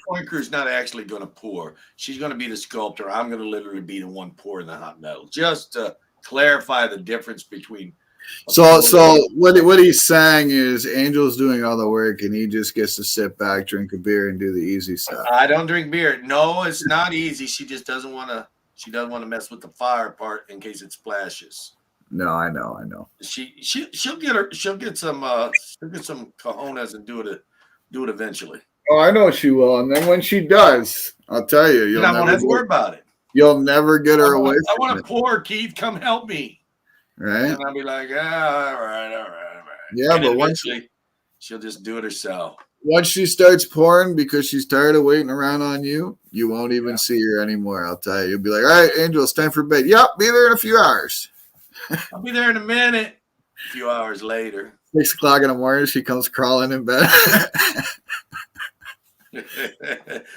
Point Crew's not actually going to pour. She's going to be the sculptor. I'm going to literally be the one pouring the hot metal, just to clarify the difference between. So what he's saying is Angel's doing all the work, and he just gets to sit back, drink a beer, and do the easy stuff. I don't drink beer. No, it's not easy. She just doesn't want to. She doesn't want to mess with the fire part in case it splashes. No, I know. She'll get some cojones and do it eventually. Oh, I know she will. And then when she does, I'll tell you, you'll never have to worry about it. You'll never get her away. I want to pour, Keith. Come help me. right? And I'll be like, all right. Yeah, And but eventually she'll just do it herself. once she starts pouring because she's tired of waiting around on you, you won't even Yeah. see her anymore. I'll tell you. You'll be like, all right, Angel, it's time for bed. Yep, be there in a few hours. I'll be there in a minute. A few hours later. 6 o'clock in the morning, she comes crawling in bed.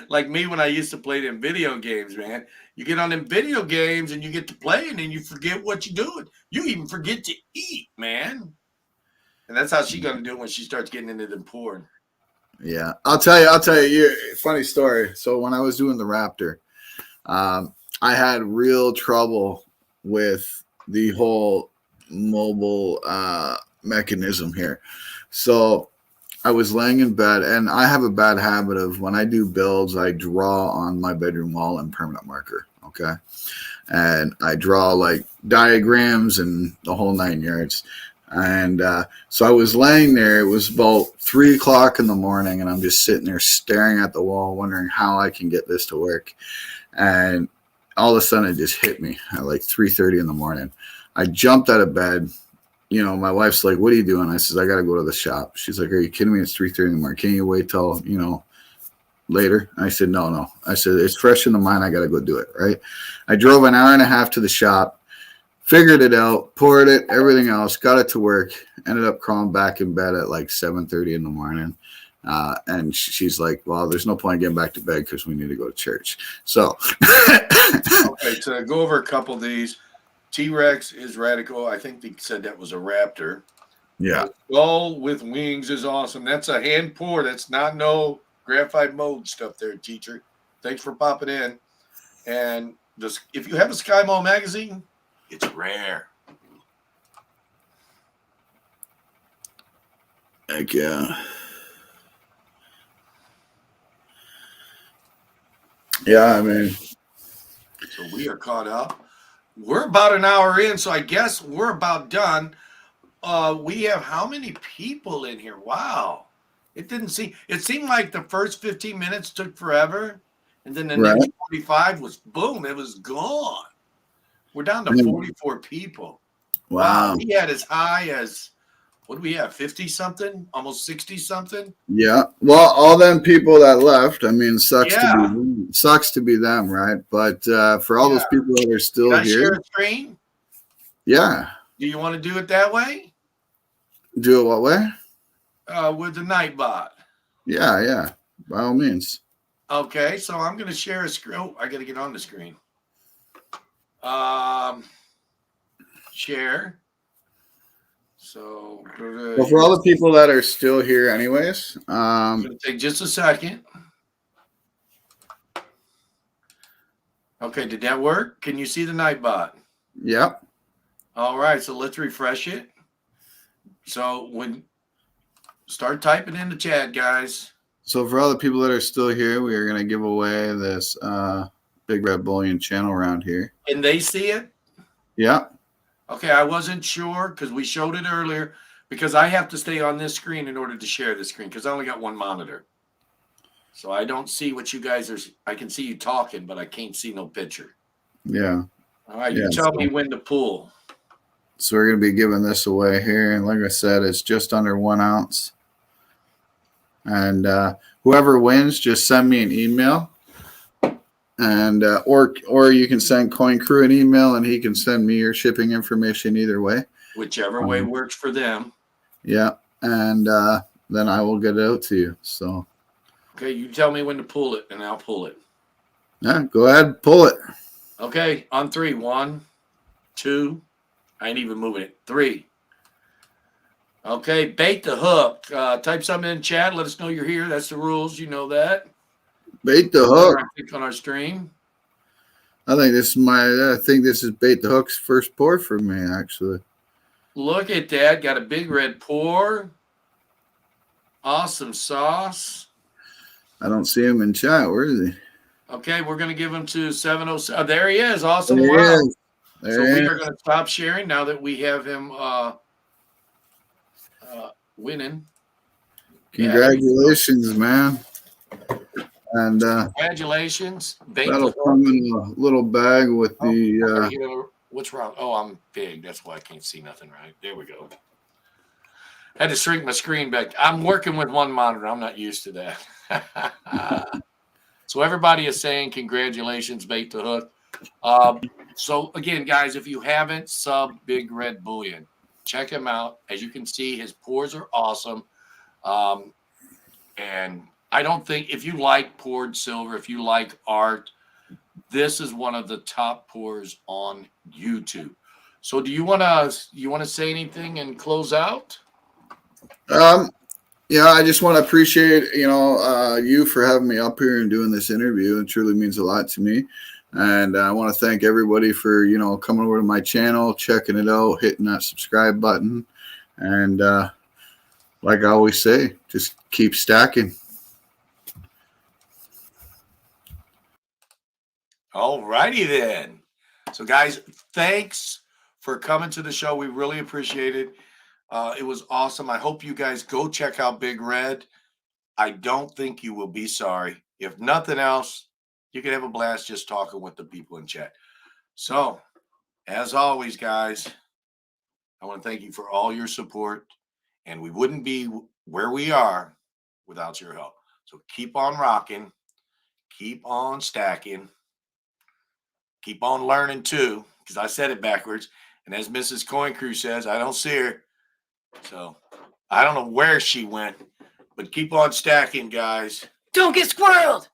Like me when I used to play them video games, man. You get on them video games and you get to play and then you forget what you're doing. You even forget to eat, man. And that's how she's gonna do it when she starts getting into the porn. Yeah, I'll tell you. Funny story. So when I was doing the Raptor, I had real trouble with the whole mobile mechanism here. So I was laying in bed, and I have a bad habit of when I do builds, I draw on my bedroom wall in permanent marker. Okay. And I draw like diagrams and the whole 9 yards. And so I was laying there. It was about 3 o'clock in the morning, and I'm just sitting there staring at the wall, wondering how I can get this to work. And all of a sudden, it just hit me at like 3:30 in the morning. I jumped out of bed. You know, my wife's like, "What are you doing?" I says, "I got to go to the shop." She's like, "Are you kidding me? It's 3:30 in the morning. Can you wait till later?" I said, "No." I said, "It's fresh in the mind. I got to go do it." Right. I drove an hour and a half to the shop. Figured it out, poured it, everything else, got it to work, ended up crawling back in bed at like 7:30 in the morning. And she's like, well, there's no point getting back to bed because we need to go to church. So. Okay, to go over a couple of these, T-Rex is radical. I think they said that was a raptor. Yeah. Skull with wings is awesome. That's a hand pour. That's not no graphite mold stuff there, teacher. Thanks for popping in. And if you have a Sky Mall magazine, it's rare. Heck yeah. Yeah, I mean. So we are caught up. We're about an hour in, so I guess we're about done. We have how many people in here? Wow. It seemed like the first 15 minutes took forever. And then the next 45 was boom, it was gone. We're down to 44 people. Wow. We had as high as, what do we have, 50 something? Almost 60 something? Yeah. Well, all them people that left, I mean, sucks to be them, right? But for all those people that are still Can I here. share a screen? Yeah. Do you want to do it that way? Do it what way? With the Nightbot. Yeah. By all means. Okay, so I'm going to share a screen. Oh, I got to get on the screen. Share. So for all the people that are still here anyways, it's going to take just a second. Okay, did that work? Can you see the Nightbot? Yep. All right, so let's refresh it. So start typing in the chat, guys. So for all the people that are still here, we are going to give away this Big Red Bullion channel around here. Can they see it? Yeah. Okay, I wasn't sure because we showed it earlier because I have to stay on this screen in order to share the screen because I only got one monitor. So I don't see what you guys are. I can see you talking, but I can't see no picture. Yeah. All right, you tell me when to pull. So we're going to be giving this away here. And like I said, it's just under 1 ounce. And whoever wins, just send me an email. And or you can send Coin Crew an email and he can send me your shipping information either way. Whichever way works for them. Yeah. And then I will get it out to you. So. Okay, you tell me when to pull it and I'll pull it. Yeah, go ahead, pull it. Okay, on 3. 1, 2. I ain't even moving it. 3. Okay, bait the hook. Type something in chat. Let us know you're here. That's the rules. You know that. Bait the hook. On our stream. I think this is Bait the Hook's first pour for me, actually. Look at that. Got a big red pour. Awesome sauce. I don't see him in chat. Where is he? Okay, we're going to give him to 707. There he is. Awesome. There wow. He is. So we are going to stop sharing now that we have him winning. Congratulations, man. And congratulations. that'll come in a little bag with the What's wrong? Oh, I'm big. That's why I can't see nothing right. There we go. Had to shrink my screen back. I'm working with one monitor. I'm not used to that. So everybody is saying congratulations, Bait the Hook. So again, guys, if you haven't sub Big Red Bullion, check him out. As you can see, his pours are awesome. And I don't think if you like poured silver, if you like art, this is one of the top pours on YouTube. So do you want to say anything and close out? Yeah, I just want to appreciate you for having me up here and doing this interview. It truly means a lot to me, and I want to thank everybody for coming over to my channel, checking it out, hitting that subscribe button, and like I always say, just keep stacking. All righty then. So guys, thanks for coming to the show. We really appreciate it. It was awesome. I hope you guys go check out Big Red. I don't think you will be sorry. If nothing else, you can have a blast just talking with the people in chat. So, as always, guys, I want to thank you for all your support. And we wouldn't be where we are without your help. So keep on rocking, keep on stacking, keep on learning too, because I said it backwards. And as Mrs. Coin Crew says, I don't see her. So I don't know where she went, but keep on stacking, guys. Don't get squirreled.